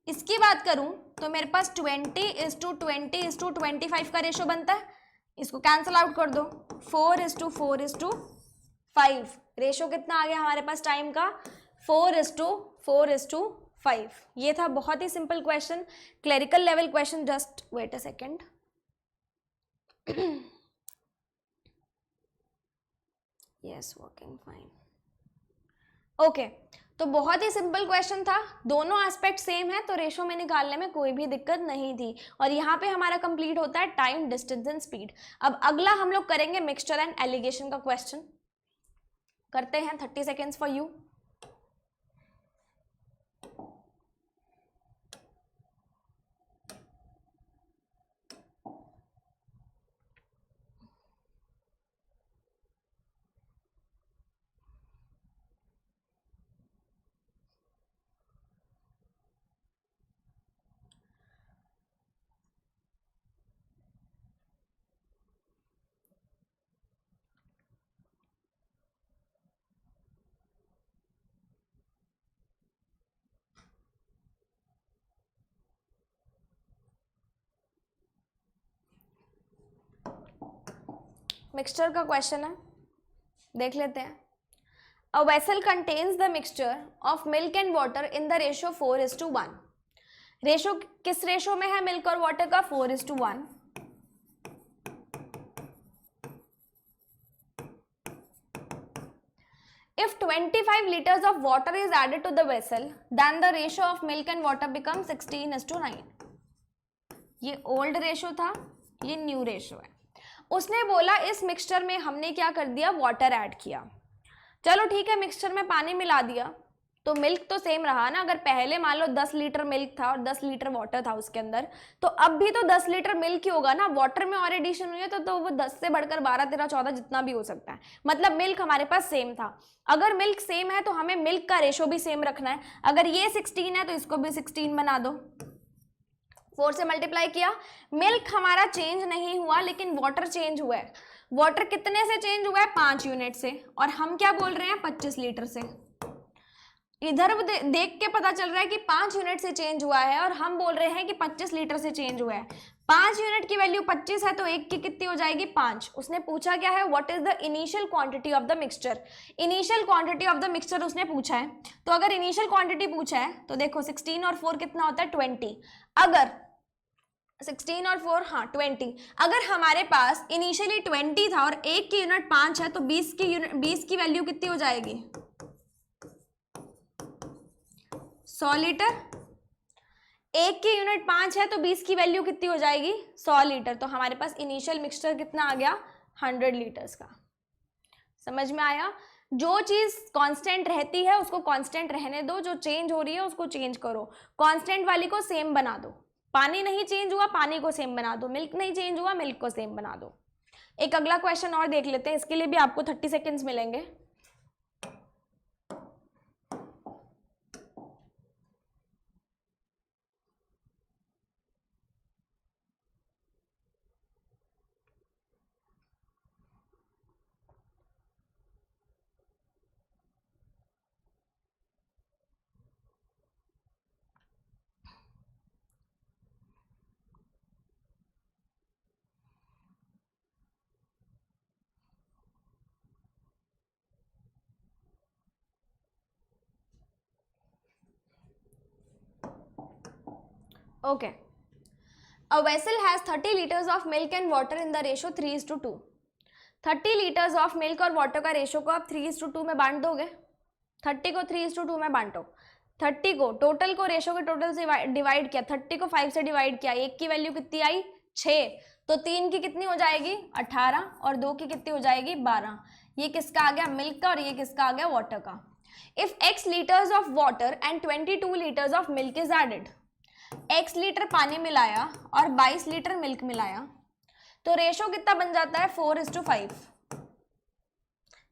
इसकी बात करूं तो मेरे पास 20:20:25 का रेशो बनता है, इसको कैंसल आउट कर दो। 4:4:5 रेशो कितना आ गया हमारे पास टाइम का? 4:4:5। ये था बहुत ही simple question, clerical level question. Just wait a second. Yes, working fine. Okay, तो बहुत ही सिंपल क्वेश्चन था, दोनों एस्पेक्ट सेम है, तो रेशो में निकालने में कोई भी दिक्कत नहीं थी। और यहाँ पे हमारा कंप्लीट होता है टाइम, डिस्टेंस एंड स्पीड। अब अगला हम लोग करेंगे मिक्सचर एंड एलिगेशन का क्वेश्चन। करते हैं। 30 सेकेंड्स फॉर यू। मिक्सचर का क्वेश्चन है, देख लेते हैं। A vessel contains the mixture of milk and water in the ratio 4:1। Ratio किस रेशो में है मिल्क और वाटर का? 4:1। If 25 liters of water is added to the vessel, then the ratio of milk and water becomes 16:9. ये old ratio था, ये new ratio है। उसने बोला इस मिक्सचर में हमने क्या कर दिया? वाटर ऐड किया। चलो ठीक है, मिक्सचर में पानी मिला दिया तो मिल्क तो सेम रहा ना। अगर पहले मान लो 10 लीटर मिल्क था और 10 लीटर वाटर था उसके अंदर, तो अब भी तो 10 लीटर मिल्क ही होगा ना। वाटर में और एडिशन हुई है तो वो 10 से बढ़कर 12, 13, 14 जितना भी हो सकता है। मतलब मिल्क हमारे पास सेम था। अगर मिल्क सेम है तो हमें मिल्क का रेशो भी सेम रखना है। अगर ये 16 है तो इसको भी 16 बना दो। 4 से मल्टीप्लाई किया, मिल्क हमारा चेंज नहीं हुआ लेकिन वाटर चेंज हुआ है। वाटर कितने से चेंज हुआ है? 5 यूनिट से। और हम क्या बोल रहे हैं? 25 लीटर से। इधर देख के पता चल रहा है कि 5 यूनिट से चेंज हुआ है और हम बोल रहे हैं कि 25 लीटर से चेंज हुआ है। 5 यूनिट की वैल्यू 25 है तो एक की कितनी हो जाएगी? 5। उसने पूछा क्या है? What is the initial quantity of the mixture. Initial quantity of the mixture उसने पूछा है। तो अगर इनिशियल क्वांटिटी पूछा है तो देखो 16 और 4 कितना होता है? 20। अगर 16 और 4, हाँ 20। अगर हमारे पास इनिशियली 20 था और एक की यूनिट 5 है तो 20 की वैल्यू कितनी हो जाएगी? 100 लीटर। एक की यूनिट 5 है तो 20 की वैल्यू कितनी हो जाएगी? 100 लीटर। तो हमारे पास इनिशियल मिक्सचर कितना आ गया? 100 लीटर्स का। समझ में आया? जो चीज कांस्टेंट रहती है उसको कांस्टेंट रहने दो, जो चेंज हो रही है उसको चेंज करो। कांस्टेंट वाली को सेम बना दो। पानी नहीं चेंज हुआ, पानी को सेम बना दो। मिल्क नहीं चेंज हुआ, मिल्क को सेम बना दो। एक अगला क्वेश्चन और देख लेते हैं, इसके लिए भी आपको 30 सेकेंड्स मिलेंगे। Okay. A vessel has 30 liters of milk and water in the ratio 3:2. 30 liters of milk और water का रेशो को आप 3:2 में बांट दोगे। 30 को 3:2 में बांटो। 30 को टोटल को रेशो के टोटल से डिवाइड किया, 30 को 5 से डिवाइड किया, 1 की वैल्यू कितनी आई 6, तो 3 की कितनी हो जाएगी 18 और 2 की कितनी हो जाएगी 12। ये किसका आ गया मिल्क का और ये किसका आ गया वाटर का। If x litres of water and 22 litres of milk is added, x litre पानी मिलाया और 22 लीटर मिल्क मिलाया, तो रेशो कितना बन जाता है 4:5।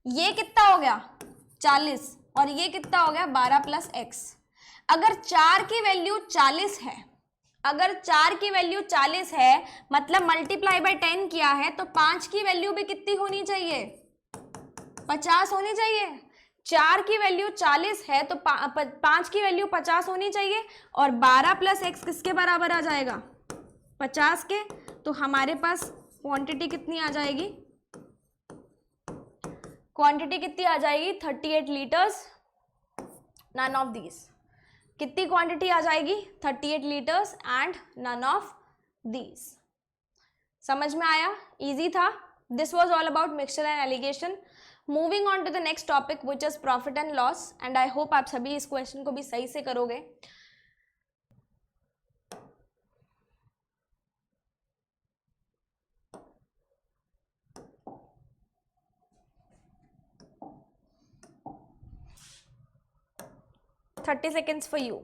ये कितना हो गया 40 और ये कितना हो गया 12 + x। अगर 4 की वैल्यू 40 है, अगर 4 की वैल्यू 40 है मतलब मल्टीप्लाई बाय 10 किया है, तो 5 की वैल्यू भी कितनी होनी चाहिए 50 होनी चाहिए। 4 की वैल्यू 40 है तो 5 की वैल्यू 50 होनी चाहिए और 12 + x किसके बराबर आ जाएगा 50 के। तो हमारे पास क्वांटिटी कितनी आ जाएगी, क्वांटिटी कितनी आ जाएगी 38 लीटर्स, नन ऑफ दीज। कितनी क्वांटिटी आ जाएगी 38 litres and none of these. समझ में आया, इजी था। This was all about mixture and alligation. Moving on to the next topic which is profit and loss, and I hope आप सभी इस क्वेश्चन को भी सही से करोगे। Thirty seconds for you.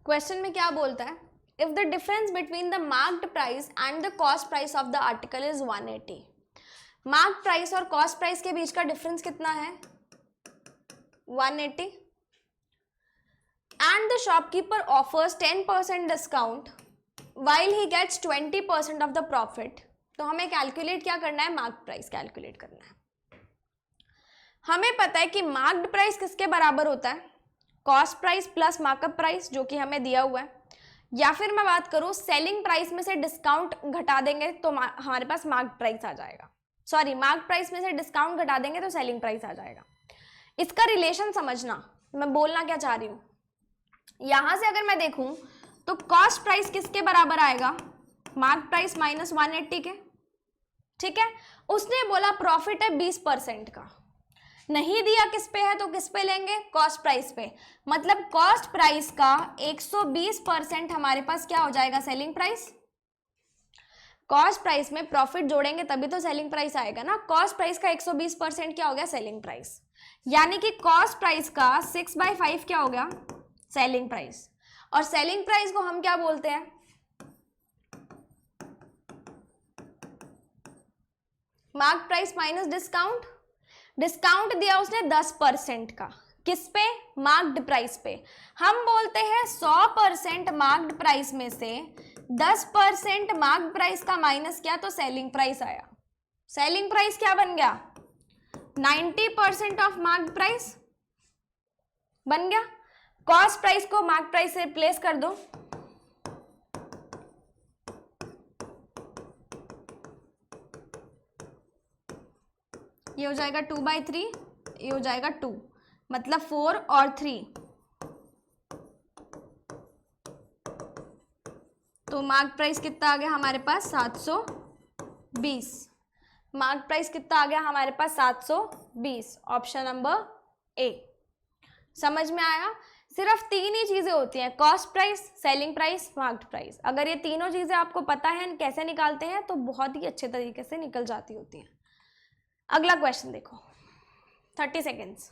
Question में क्या बोलता है, if the difference between the marked price and the cost price of the article is 180। Marked price और कॉस्ट प्राइस के बीच का डिफरेंस कितना है 180, and the shopkeeper offers 10% discount while he gets 20% of the profit. तो हमें calculate क्या करना है, मार्क्ड प्राइस कैलकुलेट करना है। हमें पता है कि मार्क्ड प्राइस किसके बराबर होता है, cost price plus markup price, जो कि हमें दिया हुआ है। या फिर मैं बात करूं सेलिंग प्राइस में से डिस्काउंट घटा देंगे तो हमारे पास मार्क्ड प्राइस आ जाएगा, सॉरी मार्क्ड प्राइस में से डिस्काउंट घटा देंगे तो सेलिंग प्राइस आ जाएगा। इसका रिलेशन समझना, मैं बोलना क्या चाह रही हूं। यहां से अगर मैं देखूं तो कॉस्ट प्राइस किसके बराबर आएगा, मार्क्ड प्राइस माइनस 180 के, ठीक है। उसने बोला प्रॉफिट है 20% का, नहीं दिया किस पे है तो किस पे लेंगे, कॉस्ट प्राइस पे। मतलब कॉस्ट प्राइस का 120% हमारे पास क्या हो जाएगा, सेलिंग प्राइस। कॉस्ट प्राइस में प्रॉफिट जोड़ेंगे तभी तो सेलिंग प्राइस आएगा ना। कॉस्ट प्राइस का 120% क्या हो गया, सेलिंग प्राइस। यानी कि कॉस्ट प्राइस का 6/5 क्या हो गया, सेलिंग प्राइस। और सेलिंग प्राइस को हम क्या बोलते हैं, mark price minus discount. Discount दिया उसने 10% का, किस पे, मार्क्ड प्राइस पे। हम बोलते हैं 100% मार्क्ड प्राइस में से 10% मार्क्ड प्राइस का माइनस किया तो सेलिंग प्राइस आया। सेलिंग प्राइस क्या बन गया, 90% ऑफ मार्क्ड प्राइस बन गया। कॉस्ट प्राइस को मार्क्ड प्राइस से रिप्लेस कर दो, ये हो जाएगा 2/3, ये हो जाएगा 2, मतलब 4 और 3, तो मार्क प्राइस कितना आ गया हमारे पास 720। मार्क प्राइस कितना आ गया हमारे पास 720, ऑप्शन नंबर ए। समझ में आया? सिर्फ तीन ही चीजें होती हैं, cost price, selling price, marked price. अगर ये तीनों चीजें आपको पता है कैसे निकालते हैं तो बहुत ही अच्छे तरीके से निकल जाती होती हैं। अगला क्वेश्चन देखो, 30 सेकेंड्स।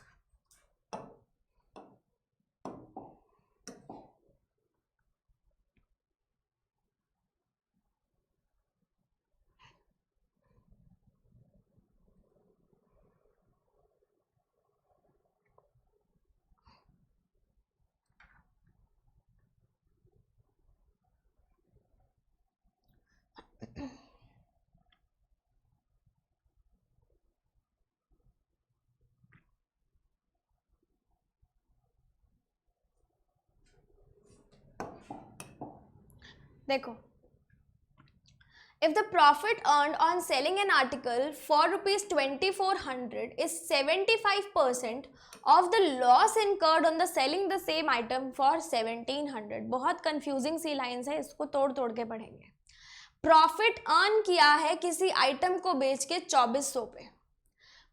देखो, if the profit earned on selling an article for rupees 2400 is 75% of the loss incurred on the selling the same item for 1700। बहुत कंफ्यूजिंग सी लाइन्स है, इसको तोड़ तोड़ के पढ़ेंगे। प्रॉफिट अर्न किया है किसी आइटम को बेच के 2400 पे।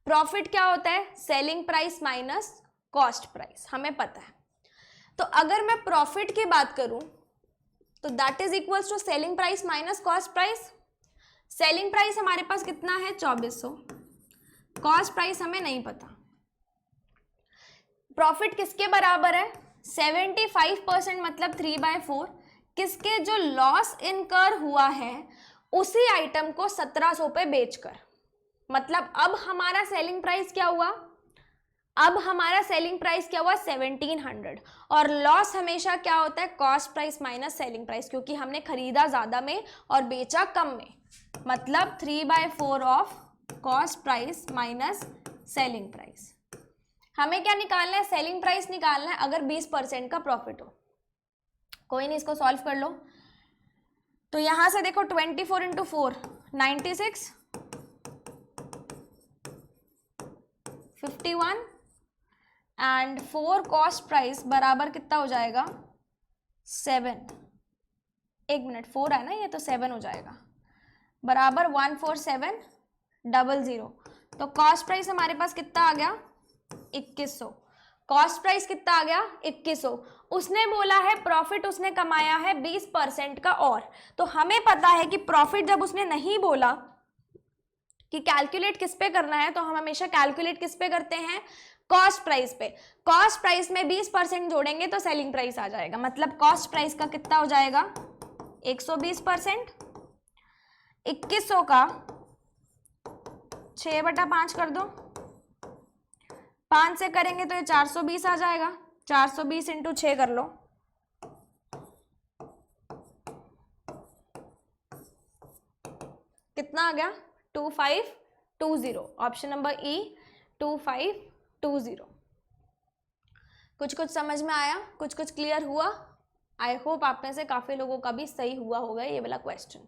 प्रॉफिट क्या होता है? Selling price minus cost price, हमें पता है। तो अगर मैं प्रॉफिट की बात करूं तो that is equals to selling price minus cost price. Selling price हमारे पास कितना है? 2400। कॉस्ट प्राइस हमें नहीं पता। प्रॉफिट किसके बराबर है? 75% मतलब 3/4 किसके? जो लॉस इनकर हुआ है उसी आइटम को 1700 पे बेचकर। मतलब अब हमारा सेलिंग प्राइस क्या हुआ? अब हमारा सेलिंग प्राइस क्या हुआ? 1700। और लॉस हमेशा क्या होता है? Cost price minus selling price, क्योंकि हमने खरीदा ज्यादा में और बेचा कम में। मतलब 3/4 of cost price minus selling price. हमें क्या निकालना है? सेलिंग प्राइस निकालना है अगर 20% का प्रॉफिट हो। कोई नहीं, इसको सॉल्व कर लो। तो यहां से देखो 24 × 4 96, 51 एंड 4 कॉस्ट प्राइस बराबर कितना हो जाएगा? 7। एक मिनट, 4 है ना ये, तो 7 हो जाएगा बराबर 14700। तो कॉस्ट प्राइस हमारे पास कितना आ गया? 2100। कॉस्ट प्राइस कितना आ गया? 2100। उसने बोला है प्रॉफिट उसने कमाया है 20% का। और तो हमें पता है कि प्रॉफिट जब उसने नहीं बोला कि कैलकुलेट किस पे करना है, तो हम हमेशा कैलकुलेट किस पे करते हैं? कॉस्ट प्राइस पे। कॉस्ट प्राइस में 20% जोड़ेंगे तो सेलिंग प्राइस आ जाएगा। मतलब कॉस्ट प्राइस का कितना हो जाएगा? 120%। 2100 का 6/5 कर दो, 5 से करेंगे तो ये 420 आ जाएगा। 420 × 6 कर लो, कितना आ गया? 2520। ऑप्शन नंबर ई 2520। कुछ कुछ समझ में आया? कुछ कुछ क्लियर हुआ? आई होप आप में से काफी लोगों का भी सही हुआ होगा ये वाला क्वेश्चन।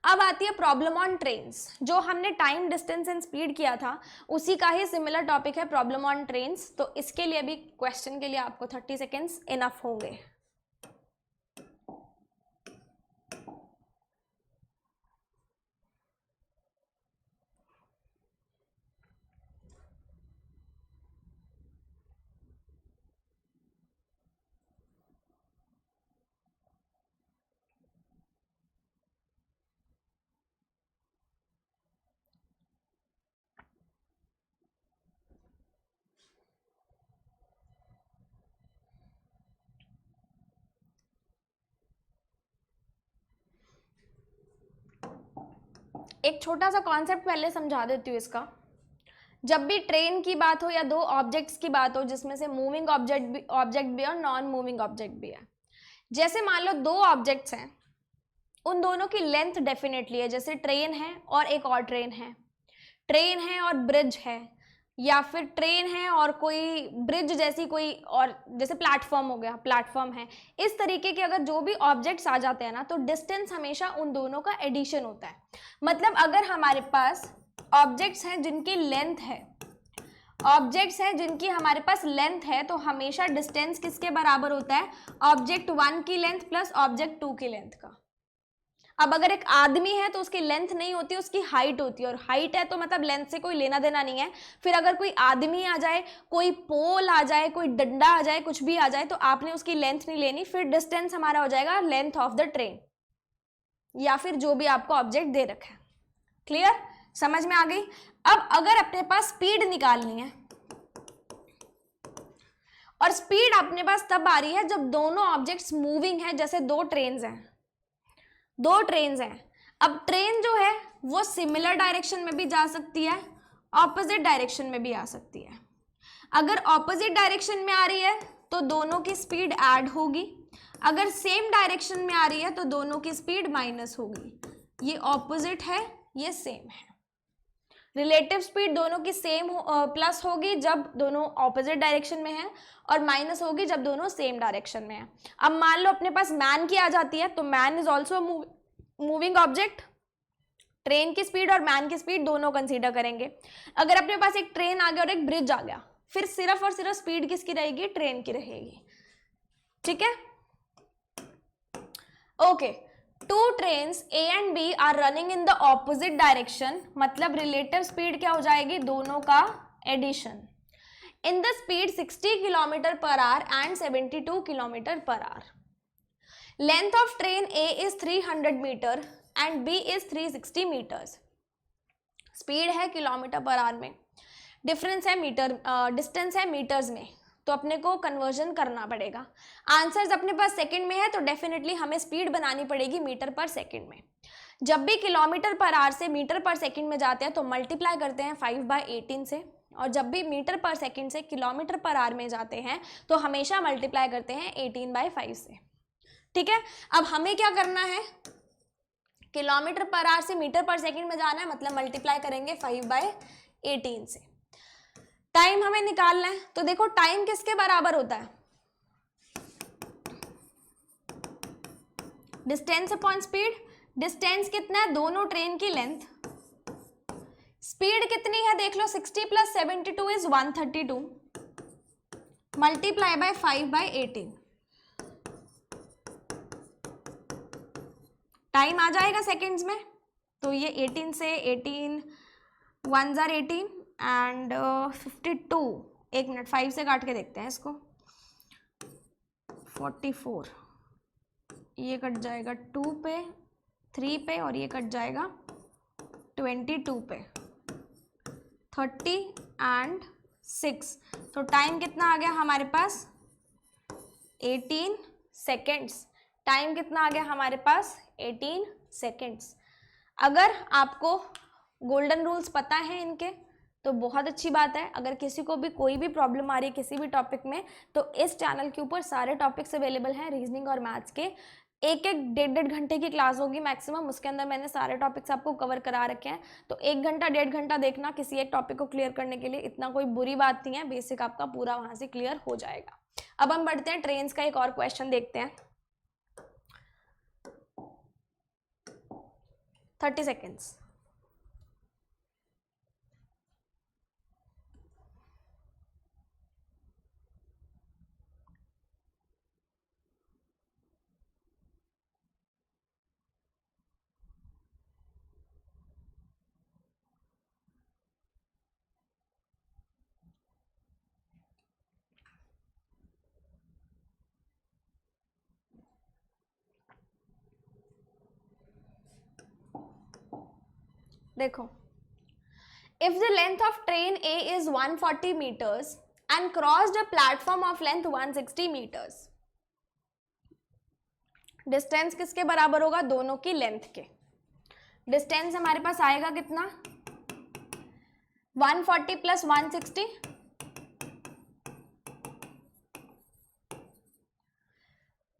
अब आती है प्रॉब्लम ऑन ट्रेन्स। जो हमने टाइम, डिस्टेंस एंड स्पीड किया था उसी का ही सिमिलर टॉपिक है प्रॉब्लम ऑन ट्रेन्स। तो इसके लिए भी क्वेश्चन के लिए आपको 30 सेकेंड्स इनफ होंगे। एक छोटा सा कॉन्सेप्ट पहले समझा देती हूँ इसका। जब भी ट्रेन की बात हो या दो ऑब्जेक्ट्स की बात हो जिसमें से मूविंग ऑब्जेक्ट भी और नॉन मूविंग ऑब्जेक्ट भी है, जैसे मान लो दो ऑब्जेक्ट्स हैं, उन दोनों की लेंथ डेफिनेटली है। जैसे ट्रेन है और एक और ट्रेन है, ट्रेन है और ब्रिज है, या फिर ट्रेन है और कोई ब्रिज जैसी कोई और, जैसे प्लेटफॉर्म हो गया, प्लेटफॉर्म है। इस तरीके के अगर जो भी ऑब्जेक्ट्स आ जाते हैं ना, तो डिस्टेंस हमेशा उन दोनों का एडिशन होता है। मतलब अगर हमारे पास ऑब्जेक्ट्स हैं जिनकी लेंथ है, ऑब्जेक्ट्स हैं जिनकी हमारे पास लेंथ है, तो हमेशा डिस्टेंस किसके बराबर होता है? ऑब्जेक्ट 1 की लेंथ प्लस ऑब्जेक्ट 2 की लेंथ का। अब अगर एक आदमी है तो उसकी लेंथ नहीं होती, उसकी हाइट होती है, और हाइट है तो मतलब लेंथ से कोई लेना देना नहीं है। फिर अगर कोई आदमी आ जाए, कोई पोल आ जाए, कोई डंडा आ जाए, कुछ भी आ जाए, तो आपने उसकी लेंथ नहीं लेनी, फिर डिस्टेंस हमारा हो जाएगा लेंथ ऑफ द ट्रेन, या फिर जो भी आपको ऑब्जेक्ट दे रखा है। क्लियर, समझ में आ गई। अब अगर अपने पास स्पीड निकालनी है, और स्पीड अपने पास तब आ रही है जब दोनों ऑब्जेक्ट्स मूविंग है, जैसे दो ट्रेन्स हैं, अब ट्रेन जो है वो सिमिलर डायरेक्शन में भी जा सकती है, ऑपोजिट डायरेक्शन में भी आ सकती है। अगर ऑपोजिट डायरेक्शन में आ रही है तो दोनों की स्पीड ऐड होगी, अगर सेम डायरेक्शन में आ रही है तो दोनों की स्पीड माइनस होगी। ये ऑपोजिट है, ये सेम है। रिलेटिव स्पीड दोनों की सेम प्लस होगी जब दोनों ऑपोजिट डायरेक्शन में है, और माइनस होगी जब दोनों सेम डायरेक्शन में है। अब मान लो अपने पास मैन की आ जाती है, तो man is also moving object. Train की स्पीड और मैन की स्पीड दोनों कंसीडर करेंगे। अगर अपने पास एक ट्रेन आ गया और एक ब्रिज आ गया, फिर सिर्फ और सिर्फ स्पीड किसकी रहेगी? ट्रेन की रहेगी। ठीक है, okay. Two trains A and B are running in the opposite direction, मतलब रिलेटिव स्पीड क्या हो जाएगी? दोनों का addition. In the speed 60 kilometre per hour and 72 kilometre per hour. Length of train A is 300 metre and B is 360 metres. Speed है kilometre per hour में, difference है metre, distance है मीटर्स में, तो अपने को कन्वर्जन करना पड़ेगा। आंसर्स अपने पास सेकंड में है तो डेफिनेटली हमें स्पीड बनानी पड़ेगी मीटर पर सेकंड में। जब भी किलोमीटर पर आवर से मीटर पर सेकंड में जाते हैं तो मल्टीप्लाई करते हैं 5/18 से, और जब भी मीटर पर सेकंड से किलोमीटर पर आवर में जाते हैं तो हमेशा मल्टीप्लाई करते हैं 18/5 से। ठीक है, अब हमें क्या करना है? किलोमीटर पर आवर से मीटर पर सेकंड में जाना है, मतलब मल्टीप्लाई करेंगे 5/18 से। टाइम हमें निकालना है, तो देखो टाइम किसके बराबर होता है? Distance upon speed. डिस्टेंस कितना है? दोनों ट्रेन की लेंथ। स्पीड कितनी है देख लो, 60 + 72 इज 132, मल्टीप्लाई बाय 5/18। टाइम आ जाएगा सेकेंड्स में, तो ये 18 से 18 1 जार 18 एंड 52, 1 मिनट 5 से काट के देखते हैं इसको, 44, ये कट जाएगा 2 पे, 3 पे, और ये कट जाएगा 22 पे, 30 एंड 6। तो टाइम कितना आ गया हमारे पास? 18 सेकेंड्स। टाइम कितना आ गया हमारे पास? 18 सेकेंड्स। अगर आपको गोल्डन रूल्स पता है इनके तो बहुत अच्छी बात है। अगर किसी को भी कोई भी प्रॉब्लम आ रही है किसी भी टॉपिक में, तो इस चैनल के ऊपर सारे टॉपिक्स अवेलेबल हैं रीजनिंग और मैथ्स के। एक 1.5 घंटे की क्लास होगी मैक्सिमम, उसके अंदर मैंने सारे टॉपिक्स आपको कवर करा रखे हैं। तो 1 घंटा 1.5 घंटा देखना किसी एक टॉपिक को क्लियर करने के लिए, इतना कोई बुरी बात नहीं है, बेसिक आपका पूरा वहां से क्लियर हो जाएगा। अब हम बढ़ते हैं ट्रेन्स का एक और क्वेश्चन देखते हैं। 30 सेकेंड्स। देखो, if the length of train A is 140 meters and crossed a platform of length 160 meters, distance किसके बराबर होगा? दोनों की लेंथ के। डिस्टेंस हमारे पास आएगा कितना? 140 + 160,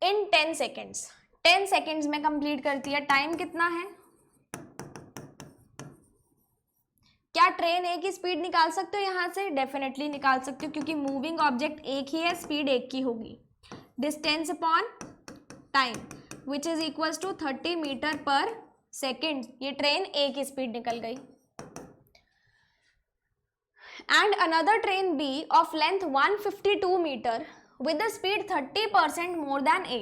इन 10 सेकेंड्स। 10 सेकेंड्स में कंप्लीट करती है। टाइम कितना है? क्या ट्रेन एक ही स्पीड निकाल सकते हो यहाँ से? डेफिनेटली निकाल सकते हो, क्योंकि मूविंग ऑब्जेक्ट एक ही है, स्पीड एक की होगी। Distance upon time which is equals to 30 meter per second. ये ट्रेन एक ही स्पीड निकल गई। And another train B of length 152 meter with the speed 30% more than A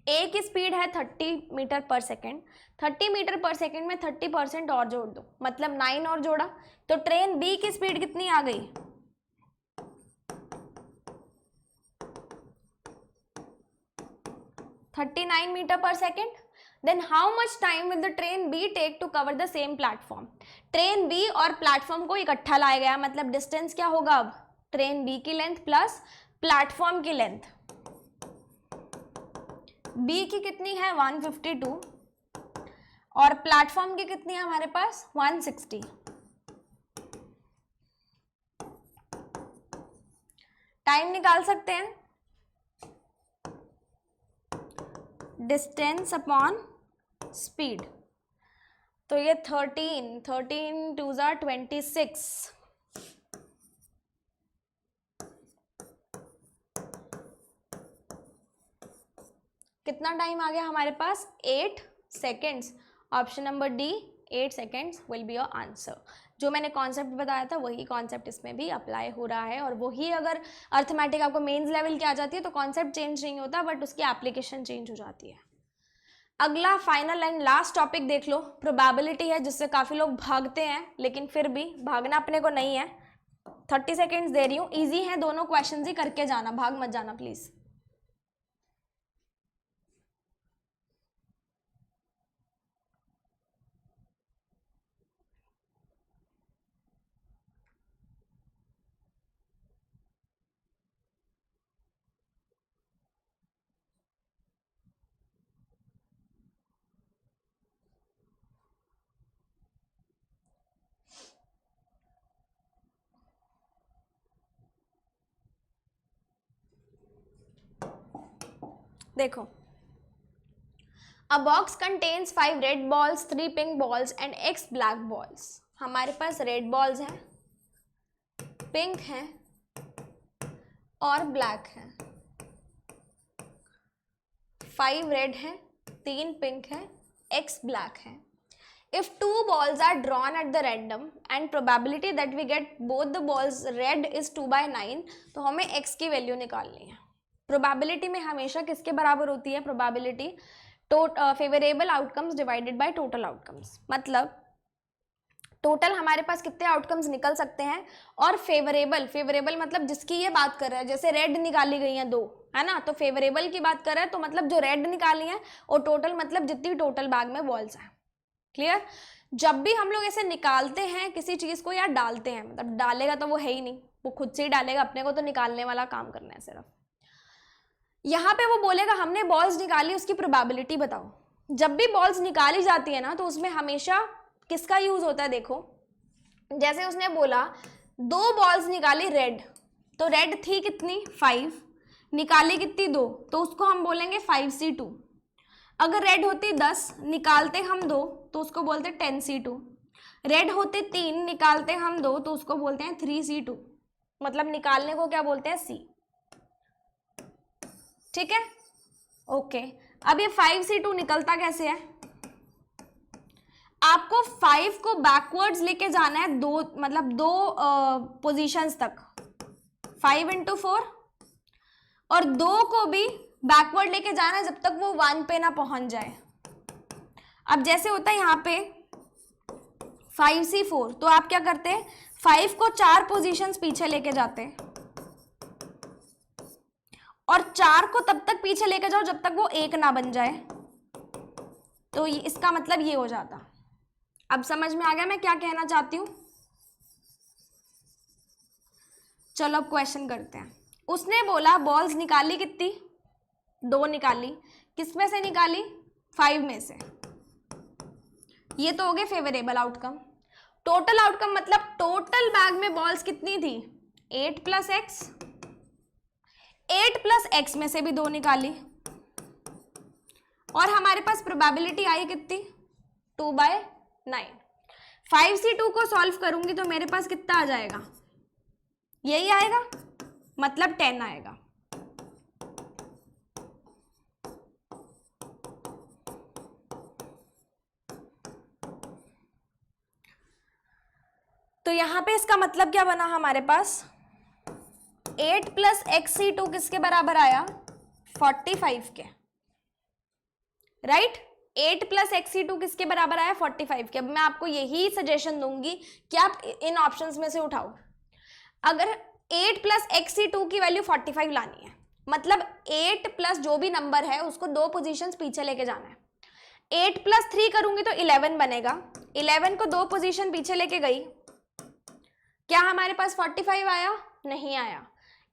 A की स्पीड है 30 meter per second, 30 meter per second में 30% और जोड़ दो, मतलब 9 और जोड़ा, तो ट्रेन बी की स्पीड कितनी आ गई? 39 metre per second. Then how much time will the train B take to cover the same platform? Train B और प्लेटफॉर्म को इकट्ठा लाया गया, मतलब डिस्टेंस क्या होगा अब? ट्रेन B की लेंथ प्लस प्लेटफॉर्म की लेंथ. B की कितनी है? 152 और प्लेटफॉर्म की कितनी है हमारे पास? 160. टाइम निकाल सकते हैं, डिस्टेंस अपॉन स्पीड. तो ये 13 टू ज़ा 26, कितना टाइम आ गया हमारे पास? 8 seconds. Option number D 8 seconds will be your answer. जो मैंने कॉन्सेप्ट बताया था वही कॉन्सेप्ट इसमें भी अप्लाई हो रहा है, और वही अगर अर्थमेटिक आपको मेंस लेवल की आ जाती है तो कॉन्सेप्ट चेंज नहीं होता, बट उसकी एप्लीकेशन चेंज हो जाती है. अगला फाइनल एंड लास्ट टॉपिक देख लो, प्रोबेबिलिटी है, जिससे काफ़ी लोग भागते हैं, लेकिन फिर भी भागना अपने को नहीं है. 30 सेकेंड्स दे रही हूँ, ईजी है, दोनों क्वेश्चन ही करके जाना, भाग मत जाना प्लीज़. देखो, अ box contains 5 red balls, 3 pink balls and X black balls. हमारे पास रेड बॉल्स हैं, पिंक हैं और ब्लैक हैं. 5 रेड हैं, 3 पिंक हैं, X ब्लैक हैं. If 2 balls are drawn at the random and probability that we get both the balls red is 2/9, तो हमें X की वैल्यू निकालनी है. प्रोबेबिलिटी में हमेशा किसके बराबर होती है? Probability favourable outcomes divided by total outcomes. मतलब टोटल हमारे पास कितने आउटकम्स निकल सकते हैं, और फेवरेबल मतलब जिसकी ये बात कर रहा है, जैसे रेड निकाली गई हैं 2, है ना, तो फेवरेबल की बात कर रहा है, तो मतलब जो रेड निकाली हैं, और टोटल मतलब जितनी टोटल बैग में बॉल्स हैं. क्लियर? जब भी हम लोग ऐसे निकालते हैं किसी चीज को या डालते हैं, मतलब डालेगा तो वो है ही नहीं, वो खुद से ही डालेगा, अपने को तो निकालने वाला काम करना है सिर्फ. यहाँ पे वो बोलेगा हमने बॉल्स निकाली, उसकी प्रोबेबिलिटी बताओ. जब भी बॉल्स निकाली जाती है ना, तो उसमें हमेशा किसका यूज होता है? देखो, जैसे उसने बोला 2 बॉल्स निकाली रेड, तो रेड थी कितनी? 5, निकाली कितनी? 2, तो उसको हम बोलेंगे 5C2. अगर रेड होती 10, निकालते हम 2, तो उसको बोलते 10C2. रेड होते 3, निकालते हम 2, तो उसको बोलते हैं 3C2. मतलब निकालने को क्या बोलते हैं? C. ठीक है, ओके. अब ये 5C2 निकलता कैसे है? आपको 5 को बैकवर्ड्स लेके जाना है, दो पोजीशंस तक, 5 × 4, और 2 को भी बैकवर्ड लेके जाना है जब तक वो 1 पे ना पहुंच जाए. अब जैसे होता है यहाँ पे 5C4, तो आप क्या करते हैं? 5 को 4 पोजीशंस पीछे लेके जाते हैं, और 4 को तब तक पीछे लेके जाओ जब तक वो 1 ना बन जाए. तो इसका मतलब ये हो जाता. अब समझ में आ गया मैं क्या कहना चाहती हूँ? चलो अब क्वेश्चन करते हैं. उसने बोला बॉल्स निकाली कितनी? 2 निकाली. किस में से निकाली? 5 में से. ये तो हो गए फेवरेबल आउटकम. टोटल आउटकम मतलब टोटल बैग में बॉल्स कितनी थी? 8 + x. 8 + x में से भी 2 निकाली, और हमारे पास प्रोबेबिलिटी आई कितनी? 2/9. 5C2 को सॉल्व करूंगी तो मेरे पास कितना आ जाएगा? यही आएगा, मतलब 10 आएगा. तो यहां पे इसका मतलब क्या बना हमारे पास? 8 + xC2 किसके बराबर आया? 45 के. राइट। 8 + XC2 किसके बराबर आया? 45 के। अब मैं आपको यही सजेशन दूंगी कि आप इन ऑप्शंस में से उठाओ। अगर 8 + XC2 की वैल्यू 45 लानी है, मतलब 8 प्लस जो भी नंबर है उसको 2 पोजीशंस पीछे लेके जाना है। 8 + 3 करूंगी तो 11 बनेगा, 11 को 2 पोजीशन पीछे लेके गई, क्या हमारे पास 45 आया? नहीं आया।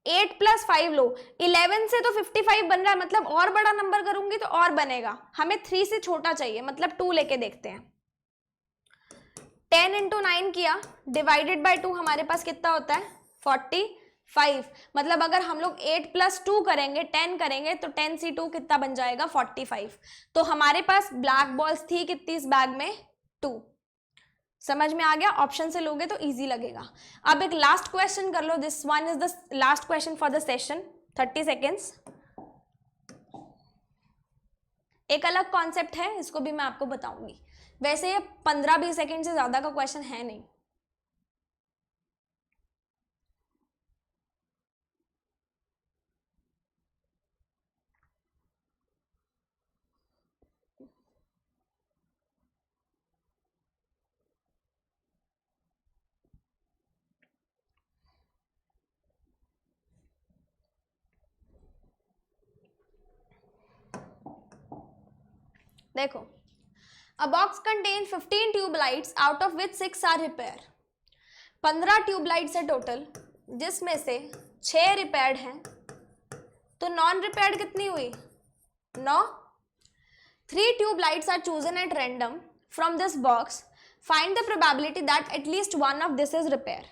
8 + 5 लो, 11 से तो 55 बन रहा है, मतलब और बड़ा नंबर करूंगी तो और बनेगा। हमें 3 से छोटा चाहिए, मतलब 2 लेके देखते हैं। 10 × 9 किया, डिवाइडेड बाय 2 हमारे पास कितना होता है? 45। मतलब अगर हम लोग 8 + 2 करेंगे, 10 करेंगे तो 10C2 कितना बन जाएगा? 45। तो हमारे पास ब्लैक बॉल्स थी कितनी इस बैग में? 2। समझ में आ गया? ऑप्शन से लोगे तो इजी लगेगा। अब एक लास्ट क्वेश्चन कर लो, this one is the last question for the session, 30 seconds. एक अलग कॉन्सेप्ट है, इसको भी मैं आपको बताऊंगी। वैसे ये 15-20 सेकेंड से ज्यादा का क्वेश्चन है नहीं। देखो, a box contains 15 tube lights out of which 6 are repair। 15 tube lights है टोटल, जिसमें से 6 रिपेयर्ड हैं, तो नॉन रिपेयर्ड कितनी हुई? 9। 3 tube lights are chosen at random from this box, find the probability that at least one of this is repair.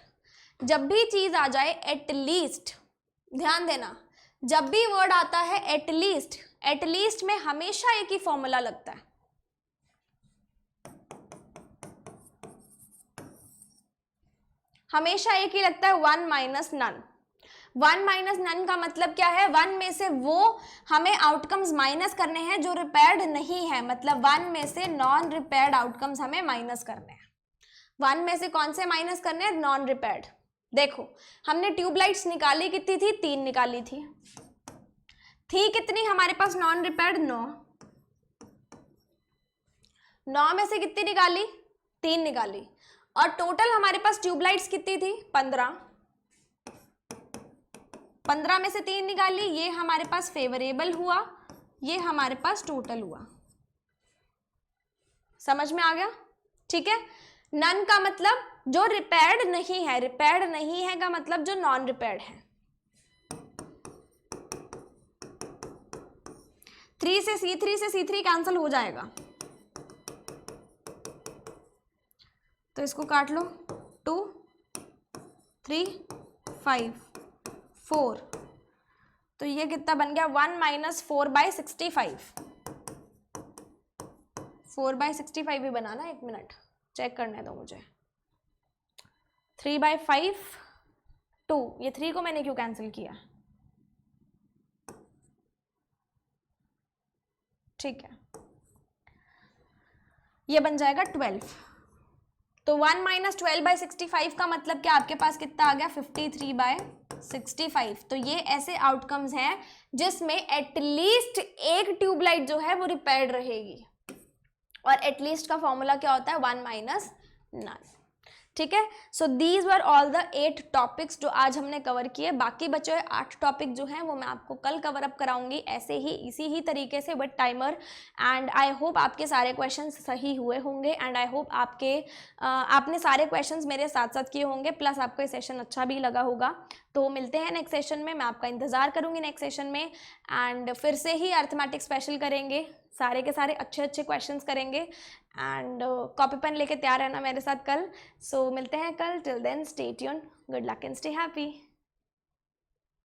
जब भी चीज आ जाए एटलीस्ट, ध्यान देना, जब भी वर्ड आता है एटलीस्ट, एटलीस्ट में हमेशा एक ही फॉर्मूला लगता है। हमेशा एक ही लगता है, 1 - नन। 1 - नन का मतलब क्या है? 1 में से वो हमें आउटकम्स माइनस करने हैं जो रिपेयर्ड नहीं है, मतलब 1 में से नॉन रिपेयर्ड आउटकम्स हमें माइनस करने हैं। 1 में से कौन से माइनस करने हैं? Non repaired. देखो, हमने ट्यूबलाइट्स निकाली, कितनी थी? 3 निकाली थी कितनी हमारे पास नॉन रिपेयर्ड? 9। 9 में से कितनी निकाली? 3 निकाली। और टोटल हमारे पास ट्यूबलाइट्स कितनी थी? 15। 15 में से 3 निकाली, ये हमारे पास फेवरेबल हुआ, ये हमारे पास टोटल हुआ। समझ में आ गया? ठीक है। नन का मतलब जो रिपेयर्ड नहीं है, रिपेयर्ड नहीं है का मतलब जो नॉन रिपेयर्ड है। 3 से C3 कैंसिल हो जाएगा, तो इसको काट लो। 2 3 5 4, तो ये कितना बन गया? 1 - 4/65। 4/65 ही बनाना, 1 मिनट चेक करने दो मुझे। 3/5 2, ये 3 को मैंने क्यों कैंसिल किया? ठीक है, ये बन जाएगा 12। तो 1 - 12/65 का मतलब क्या? आपके पास कितना आ गया? 53/65। तो ये ऐसे आउटकम्स हैं जिसमें एटलीस्ट एक ट्यूबलाइट जो है वो रिपेयर्ड रहेगी, और एटलीस्ट का फॉर्मूला क्या होता है? 1 - नन। ठीक है। So these were all the 8 topics जो आज हमने कवर किए। बाकी बचे हुए 8 टॉपिक जो हैं वो मैं आपको कल कवर अप कराऊंगी, ऐसे ही इसी ही तरीके से with timer. And I hope आपके सारे क्वेश्चंस सही हुए होंगे, एंड आई होप आपने सारे क्वेश्चंस मेरे साथ साथ किए होंगे, प्लस आपको ये सेशन अच्छा भी लगा होगा। तो मिलते हैं नेक्स्ट सेशन में, मैं आपका इंतजार करूंगी नेक्स्ट सेशन में, एंड फिर से ही अर्थमेटिक स्पेशल करेंगे, सारे के सारे अच्छे अच्छे क्वेश्चंस करेंगे, एंड कॉपी पेन लेके तैयार रहना मेरे साथ कल। सो मिलते हैं कल। Till then stay tuned, good luck and stay happy.